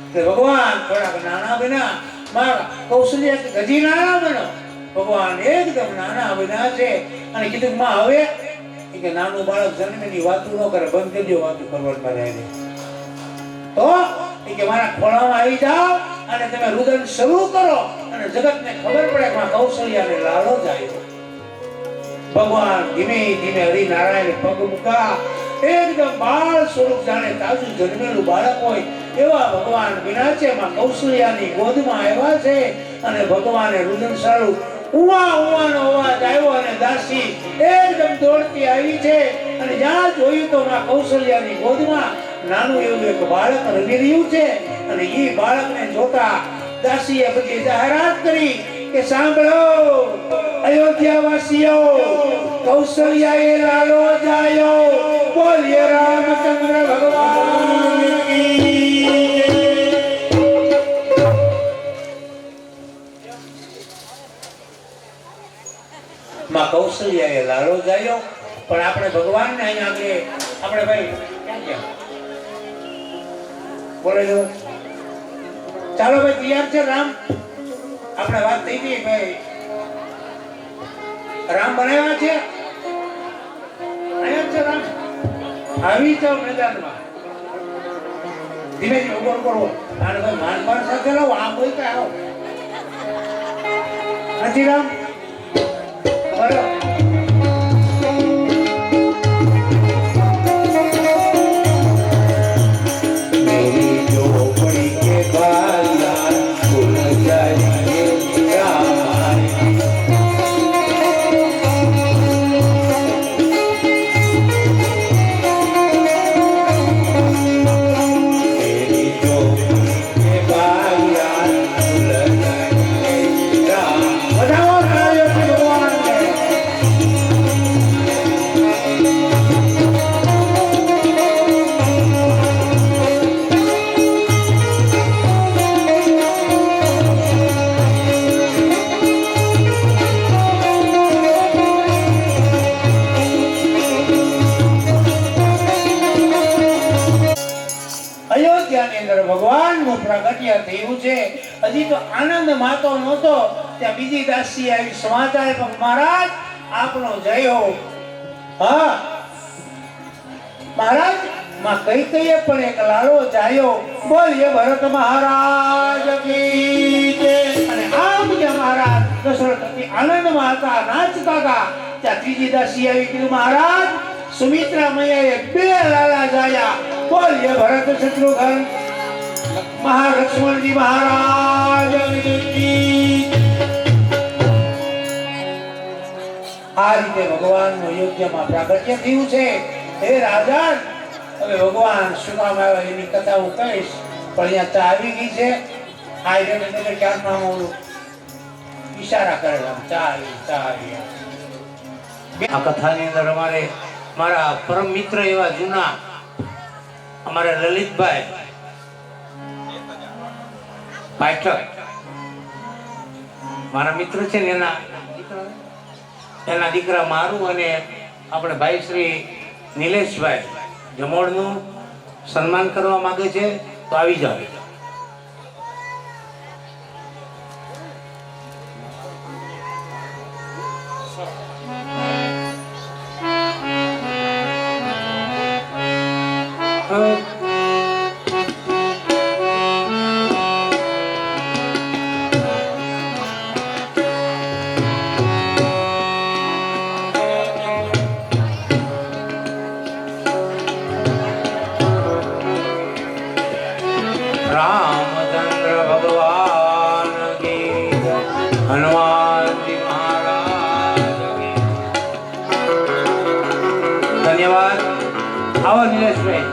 એટલે ભગવાન થોડાક નાના બન્યા. માં કૌશલ્યા કે હજી નાના બનો. ભગવાન એકદમ નાના બન્યા છે અને કીધું માં હવે કે નાનું બાળક જન્મેની વાતું ન કરે, બંધ કરી દો વાતું કરવાનું રહે. તો કે મારા ખોળામાં આવી જાઓ અને તમે રુદન શરૂ કરો અને જગતને ખબર પડે કે કૌશલ્યાને લાલો જાય. ભગવાન ધીમે ધીમે હરિનારાયણ પગ મૂકા. એકદમ બાળ સ્વરૂપ જાણે તાજું જન્મેલું બાળક હોય એવા ભગવાન વિનાચે માં કૌશલ્યાની ગોદમાં આવ્યા છે. અને ભગવાને રુદન સારું ઉવા ઉવાનો અવાજ આવ્યો અને દાસી એકદમ દોડતી આવી છે. અને જ્યાં જોયું તો માં કૌશલ્યાની ગોદમાં નાનું એવું એક બાળક રમી રહ્યું છે. અને એ બાળકને જોતા દાસીએ બધી જાહેરાત કરી કે સાંભળો અયોધ્યાવાસીઓ, કૌશલ્યાએ લાલો જાયો. બોલીએ રામચંદ્ર ભગવાન કી. માં કૌશલ્યાએ લાલો જાયો. પણ આપણે ભગવાનને અહીંયા આગળ આપણે ભાઈ ક્યાં ગયા બોલે જો ચાલો ભાઈ તૈયાર છે રામ. આપણે વાત થઈ ગઈ ભાઈ રામ બનાવ્યા છે, અહીંયા છે રામ. આવી જાવ મેદાનમાં ધીમે ધીમે ઉભો કરો. અને ભાઈ માનપાન સાથે લાવો. આમ હોય કે આવો નથી રામ બરાબર. ભગવાનનું પ્રાગટ્ય થયું છે. હજી તો આનંદ માતો નહોતો ત્યાં બીજી દાસી આવી સમાચાર કે મહારાજ આપનો જય હો. હા મહારાજ માં કઈ કઈએ પણ એક લાલો જાયો. બોલીએ ભરત મહારાજ કી જય. અને આમ જે મહારાજ દશરથ આનંદમાં હતા, નાચતા હતા, ત્યાં ત્રીજી દાસી આવી કીધું મહારાજ સુમિત્રા મૈયાએ બે લાલા જાયા. બોલીએ ભરત શત્રુઘ્ન મહાલક્ષ્મણજી મહારાજ. આ રીતે ભગવાનનું યોગ્યમાં પ્રાગટ્ય થયું છે. હે રાજન હવે ભગવાન શું કામ આવ્યા એની કથા હું કહીશ. પણ અહીંયા ચા આવી ગઈ છે. આ એટલે ક્યારમાં હું ઈશારા કરેલા ચા આવી. આ કથાની અંદર અમારે મારા પરમ મિત્ર એવા જૂના અમારે લલિતભાઈ પાઠક મારા મિત્ર છે ને એના દીકરા મારું અને આપણે ભાઈ શ્રી નિલેશભાઈ જમોડનું સન્માન કરવા માંગે છે. તો આવી જાઓ. रामचंद्र भगवान की हनुमान जी महाराज ધન્યવાદ. આવો નિલેશભાઈ.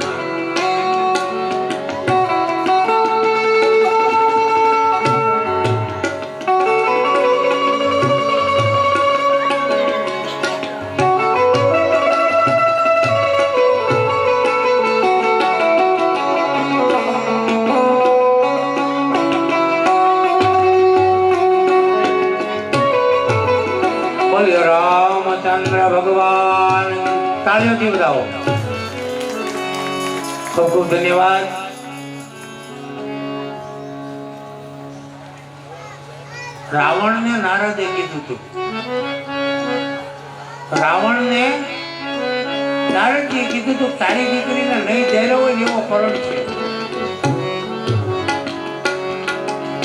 બોલો રામચંદ્ર ભગવાન. તાળીઓથી બતાવો. ખૂબ ખૂબ ધન્યવાદ. રાવણને નારદે કીધું હતું. રાવણને નારદજીએ કીધું હતું તારી દીકરીને નહીં દેલો હોય એવો ફરણ છે.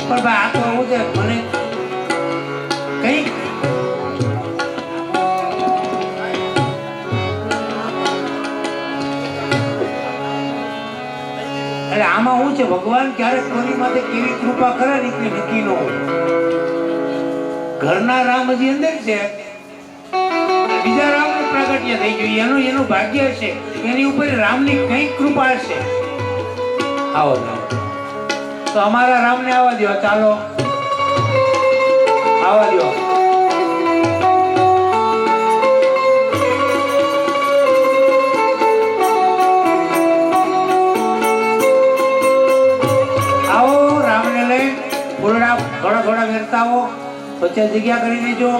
પણ ભાઈ આ તો એવું છે મને કઈ એટલે આમાં શું છે ભગવાન ક્યારેક કોની માથે કેવી કૃપા કરે ને એટલે નક્કી ન હોય. ઘરના રામ હજી અંદર છે, બીજા રામનું પ્રાગટ્ય થઈ ગયું, એનું ભાગ્ય હશે, એની ઉપર રામની કઈ કૃપા હશે. આવો તો અમારા રામને આવવા દો. ચાલો આવવા દો. થોડા થોડા વેરતા આવો, વચ્ચે જગ્યા કરી દેજો.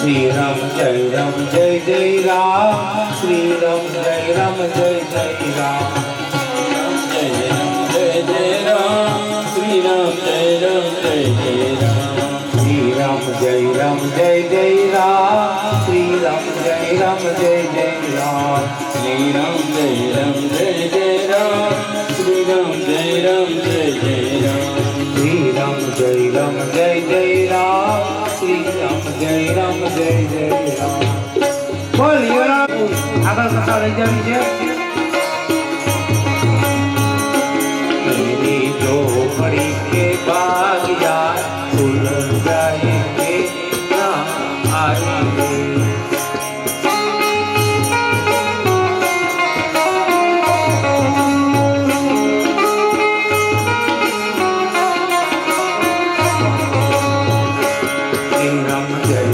श्री राम जय जय राम. श्री राम जय जय राम. जय जय राम. श्री राम जय जय राम. श्री राम जय जय राम. श्री राम जय जय राम. श्री राम जय जय राम. श्री राम जय जय राम. श्री राम जय जय राम. श्री राम जय जय राम. બોલ રામ. આગળ કથા લઈ જવી છે. मेरी झोपड़ी के बागिया खुल जाएंगे ना आएंगे. श्री राम जय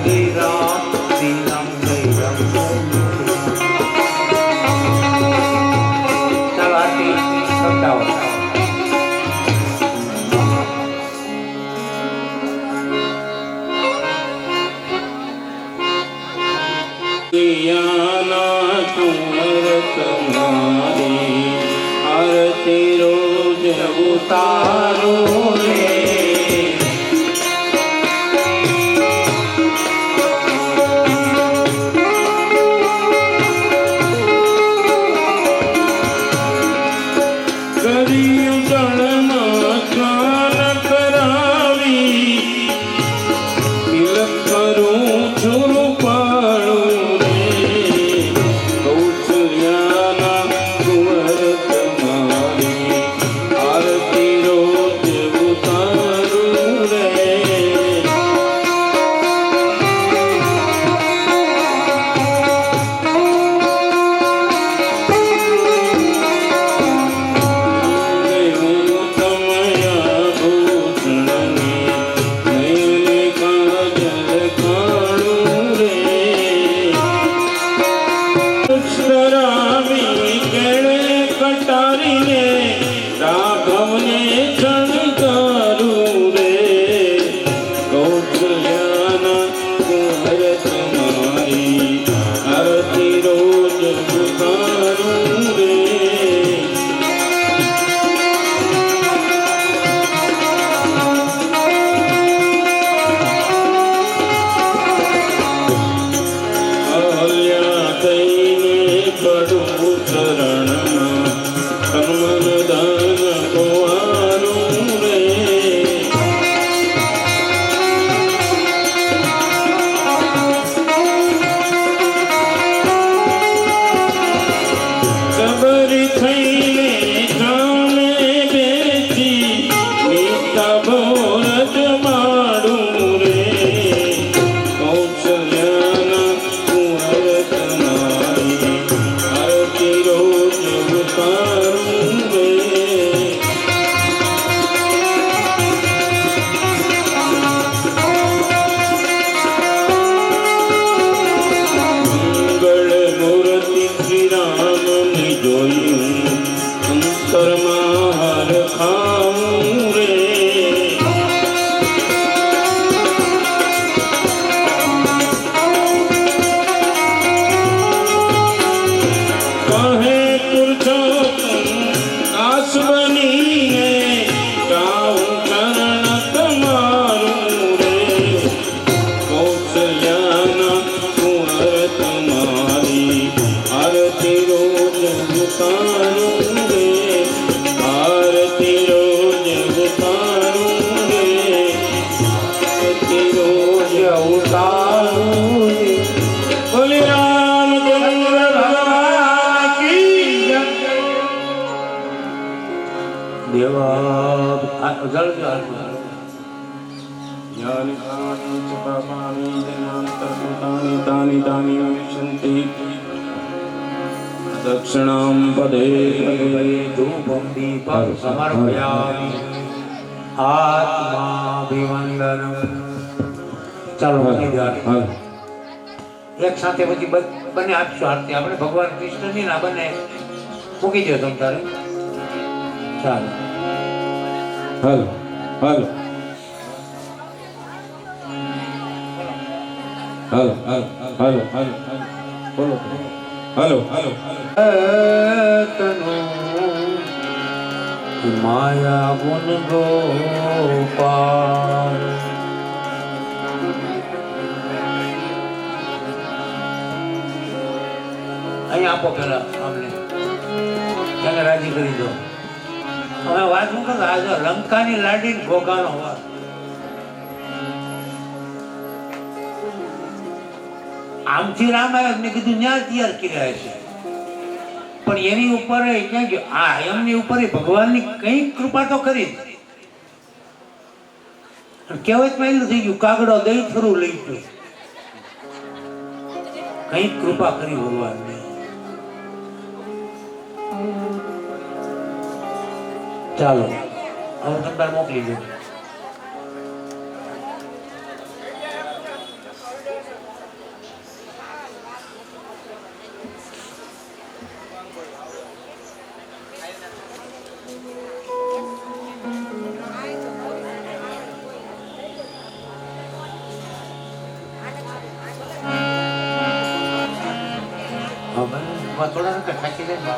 जय राम. श्री राम जय जय राम. ચાલો આરતી સમજાવો. आरती रोज उतारो रे. કરિયું જળમાં સ્નાન કરાવી તિલક કરું છું રૂપાળું રે. કૌશલ્યાના કુંવર તમારી આરતી રોજ ઉતારું રે. રાઘવને શણગારું રે. કૌશલ્યાના કુંવર તમારી આરતી રોજ ઉતારું રે. અહલ્યા થઈને પડું શરણમાં શ્રી રામ ને જોયું અંતરમાં હરખાવું રે કહે પુરુષોત્તમ દાસ બનીને ગાઉં ચરણ તમારું રે કૌશલ્યાના કુંવર તમારી આરતી રોજ ઉતારું રે આરતી રોજ ઉતારું રે આરતી રોજ ઉતારું રે બોલે રામચંદ્ર ભગવાન કી જય દેવા દક્ષિણામ પદે ધૂપમ દીપમ સમર્પયામિ આત્માભિવંદનમ. ચાલો એક સાથે પછી બંને આપશો આરતી. આપણે ભગવાન કૃષ્ણની ના બંને મૂકી દો તમ તારે. ચાલો હાલો હાલો હાલો હાલો હાલો હાલો બોલો હાલો હાલો તનુ માયા ગુણ ગોપાલ. અહીંયા આપો પેલા અમને એને રાજી કરી દો. હવે વાત શું કરું, આજે લંકાની લાડી ભોગાનો વાત. આમથી રામ આવ્યા મેં કીધું ન્યા તૈયાર કર્યા છે, પણ એની ઉપર ક્યાં ગયો? આ એમની ઉપર ભગવાનની કઈ કૃપા તો કરી. કહેવતમાં એટલું થઈ ગયું, કાગડો દઈ ફરું લઈ ગયો. કઈ કૃપા કરી ભગવાનને. ચાલો હવે તમને મોકલી દો. થોડા થાકી જાય.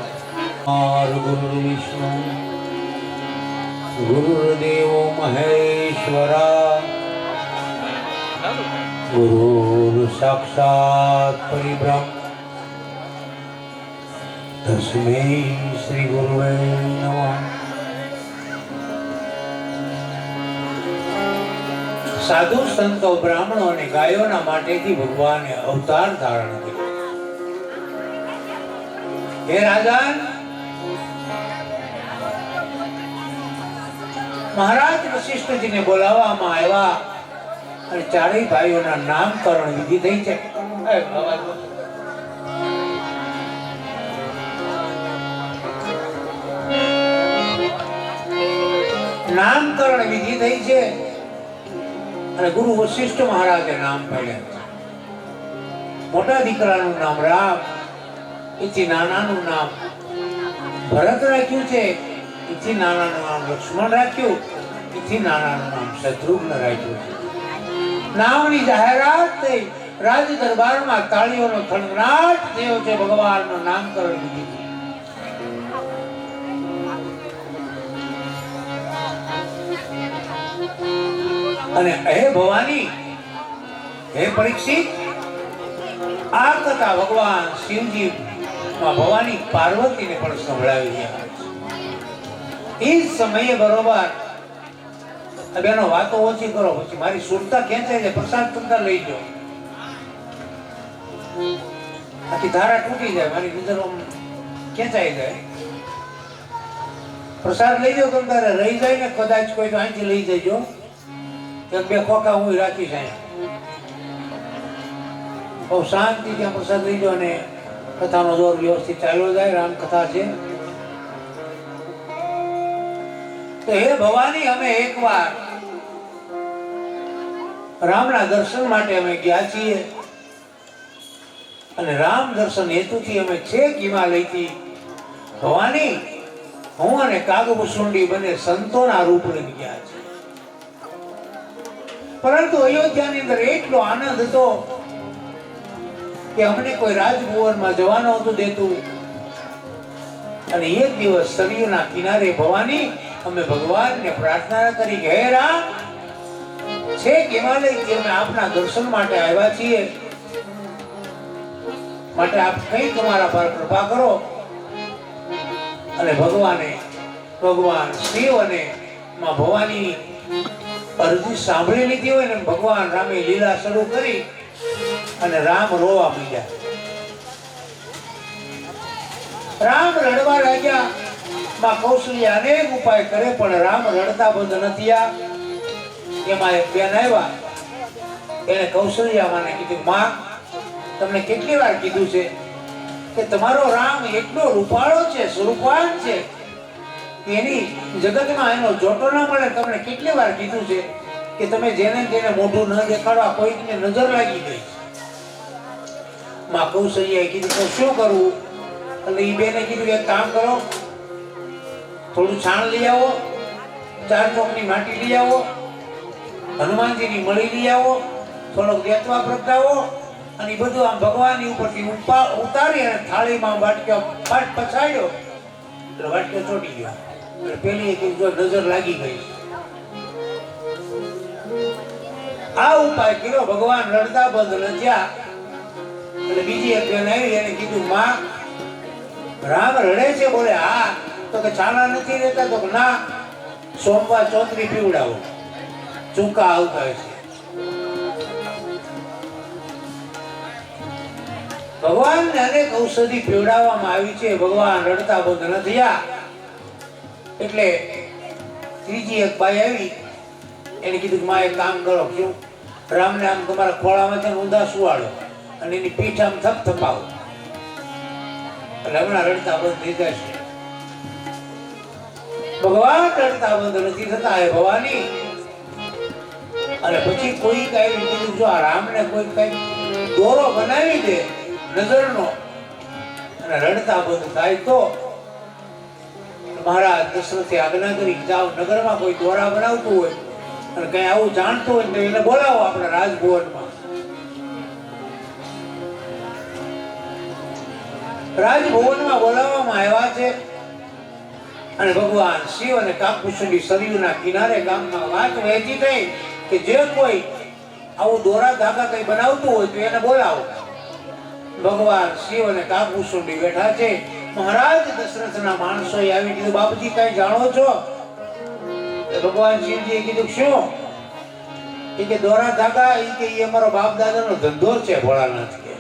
ગુરુ વિષ્ણુ ગુરુદેવો મહેશ્વરા ગુરુ સાક્ષાત પરિબ્રહ્મ તસ્મૈ શ્રી ગુરુવે નમઃ. સાધુ સંતો બ્રાહ્મણો અને ગાયોના માટેથી ભગવાને અવતાર ધારણ કર્યો. હે રાજા, મહારાજ વશિષ્ઠજીને બોલાવવામાં આવ્યા અને ચારેય ભાઈઓના નામકરણ વિધિ થઈ છે. નામકરણ વિધિ થઈ છે અને ગુરુ વશિષ્ઠ મહારાજે નામ પાડ્યા. મોટા દીકરાનું નામ રામ, એથી નાનાનું નામ ભરત રાખ્યું છે, એથી નાનાનું નામ લક્ષ્મણ રાખ્યું, એથી નાનાનું નામ શત્રુઘ્ન રાખ્યું છે. નામની જાહેરાત થઈ. રાજ દરબારમાં તાળીઓનો થનગનાટ થયો છે. ભગવાનનું નામકરણ વિધિ. અને હે ભવાની, હે પરીક્ષિત, આ કથા ભગવાન શિવજી ભવાની પાર્વતીને પણ સંભળાવી રહ્યા છે. એ જ સમયે બરોબર બેનો વાતો ઓછી કરો, પછી મારી સુરતા ખેંચાય છે. પ્રસાદ તમતા લઈ જાઓ, આખી ધારા તૂટી જાય, મારી નજર ખેંચાઈ જાય. પ્રસાદ લઈ જાઓ તમતારે, રહી જાય ને કદાચ કોઈ તો અહીંથી લઈ જજો. એક બે ખોખા હું રાખીશ અહીંયા. બહુ શાંતિ ત્યાં પ્રસાદ લઈ જાઓ ને કથાનો દોર વ્યવસ્થિત ચાલ્યો જાય. રામકથા છે. તો હે ભવાની, અમે એકવાર રામના દર્શન માટે અમે ગયા છીએ અને રામ દર્શન હેતુથી અમે છેક હિમાલયથી ભવાની હું અને કાગભૂષુંડી બંને સંતોના રૂપ લઈ ગયા છે. પરંતુ અયોધ્યાની અંદર એટલો આનંદ હતો કે અમને કોઈ રાજભુવનમાં જવાનું હતું દેતું. અને એક દિવસ સરયુના કિનારે ભવાની અમે ભગવાનને પ્રાર્થના કરી કે હે રામ, છેક હિમાલયથી અમે આપના દર્શન માટે આવ્યા છીએ, માટે આપ કંઈક અમારા પર કૃપા કરો. અને ભગવાન શિવ અને માં ભવાની અરજી સાંભળી લીધી હોય ને ભગવાન રામે લીલા શરૂ કરી અને રામ રોવા માંડ્યા. રામ રડવા લાગ્યા. માં કૌશલ્યા અનેક ઉપાય કરે પણ રામ રડતા બંધ નથી. એમાં એક બેન આવ્યા, એને કૌશલ્યા માને કીધું, માં તમને કેટલી વાર કીધું છે કે તમારો રામ એટલો રૂપાળો છે, સ્વરૂપવાન છે કે એની જગતમાં એનો જોટો ન મળે. તમને કેટલી વાર કીધું છે કે તમે જેને તેને મોઢું ન દેખાડવા, કોઈકને નજર લાગી ગઈ. માં કૌશલ્યાએ કીધું તો શું કરવું? એટલે એ બેને કીધું એક કામ કરો, થોડું છાણ લઈ આવો, 4 ચોકની માટી લઈ આવો, હનુમાનજીની મળી લઈ આવો, થોડોક દેતવા પ્રગટાવો અને બધું આમ ભગવાનની ઉપરથી ઉતારી અને થાળીમાં વાટક્યો પાટ પછાડ્યો એટલે વાટક્યો ચોટી ગયો. એટલે પેલી જો નજર લાગી ગઈ. આ ઉપાય કર્યો, ભગવાન રડતા બંધ ન થયા. એટલે બીજી એક બેન આવી, એને કીધું, માં રામ રડે છે? બોલે હા. તો કે છાના નથી રહેતા? તો ના, સોમવાર ચોતરી પીવડાવો, ચૂકા આવતા છે. ભગવાનને અનેક ઔષધિ પીવડાવવામાં આવી છે, ભગવાન રડતા બંધ ન થયા. એટલે ત્રીજી એક બાઈ આવી, એને કીધું, માં એક કામ કરો, શું? રામને આમ તમારા ખોળામાં છે ઊંધા સુવાડો અને એની પીઠ આમ થપથપાવો એટલે હમણાં રડતા બંધ થઈ જશે. ભગવાન રડતા બંધ નથી થતા. હે ભવાની. અને પછી કોઈ કઈ કીધું, જો આ રામને કોઈ કઈ દોરો બનાવી દે નજરનો અને રડતા બંધ થાય તો મહારાજ દશરથે આજ્ઞા કરી, જાઓ નગરમાં કોઈ દોરા બનાવતું હોય અને કઈ આવું જાણતું હોય તો એને બોલાવો આપણા રાજભુવનમાં. રાજભુવનમાં બોલાવવામાં આવ્યા છે. અને ભગવાન શિવ અને કાગભૂષુંડી સરયુના કિનારે ગામમાં વાત વહેતી થઈ કે જે કોઈ આવું દોરા ધાગા કઈ બનાવતું હોય તો એને બોલાવો. ભગવાન શિવ અને કાગભૂષુંડી બેઠા છે. મહારાજ દશરથના માણસોએ આવી કીધું, બાપજી કઈ જાણો છો? ભગવાન શિવજીએ કીધું, શું? કે દોરા ધાગા એ કે એ અમારો બાપ દાદાનો ધંધો છે ભોળાનાથ કે,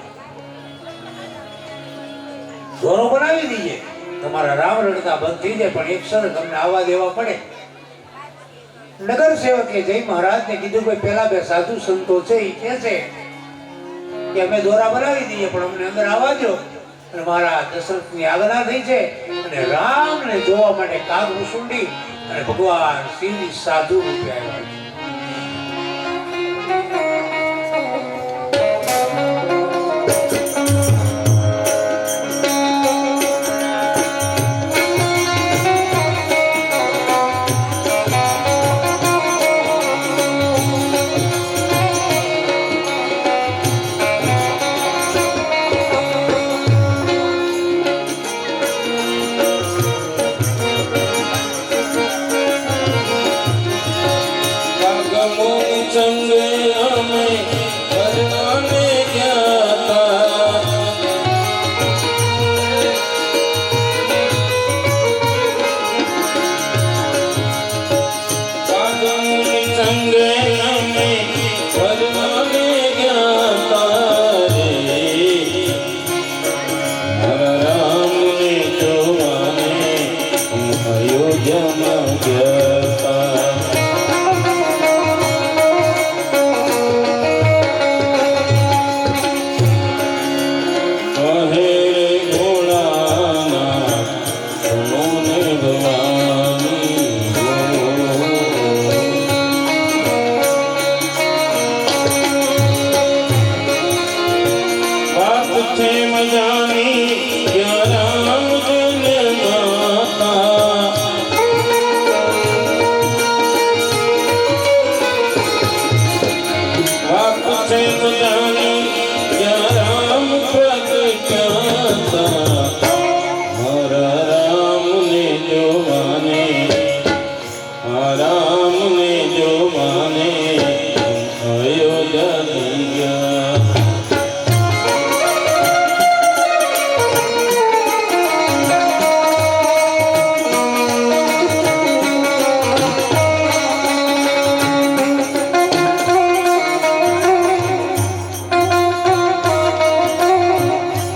દોરો બનાવી દઈએ તમારા રામ રડતા બંધ થઈ જાય, પણ એક શરત તમને આવવા દેવા પડે. નગર સેવકે જય મહારાજને કીધું, ભાઈ પેલા બે સાધુ સંતો છે એ કે છે કે અમે દોરા બનાવી દઈએ પણ અમને અંદર આવવા દો. અને મારા દશરથની આજ્ઞા થઈ છે અને રામને જોવા માટે કાગભૂષુંડી અને ભગવાન શિવજી સાધુ રૂપે આવ્યા છે.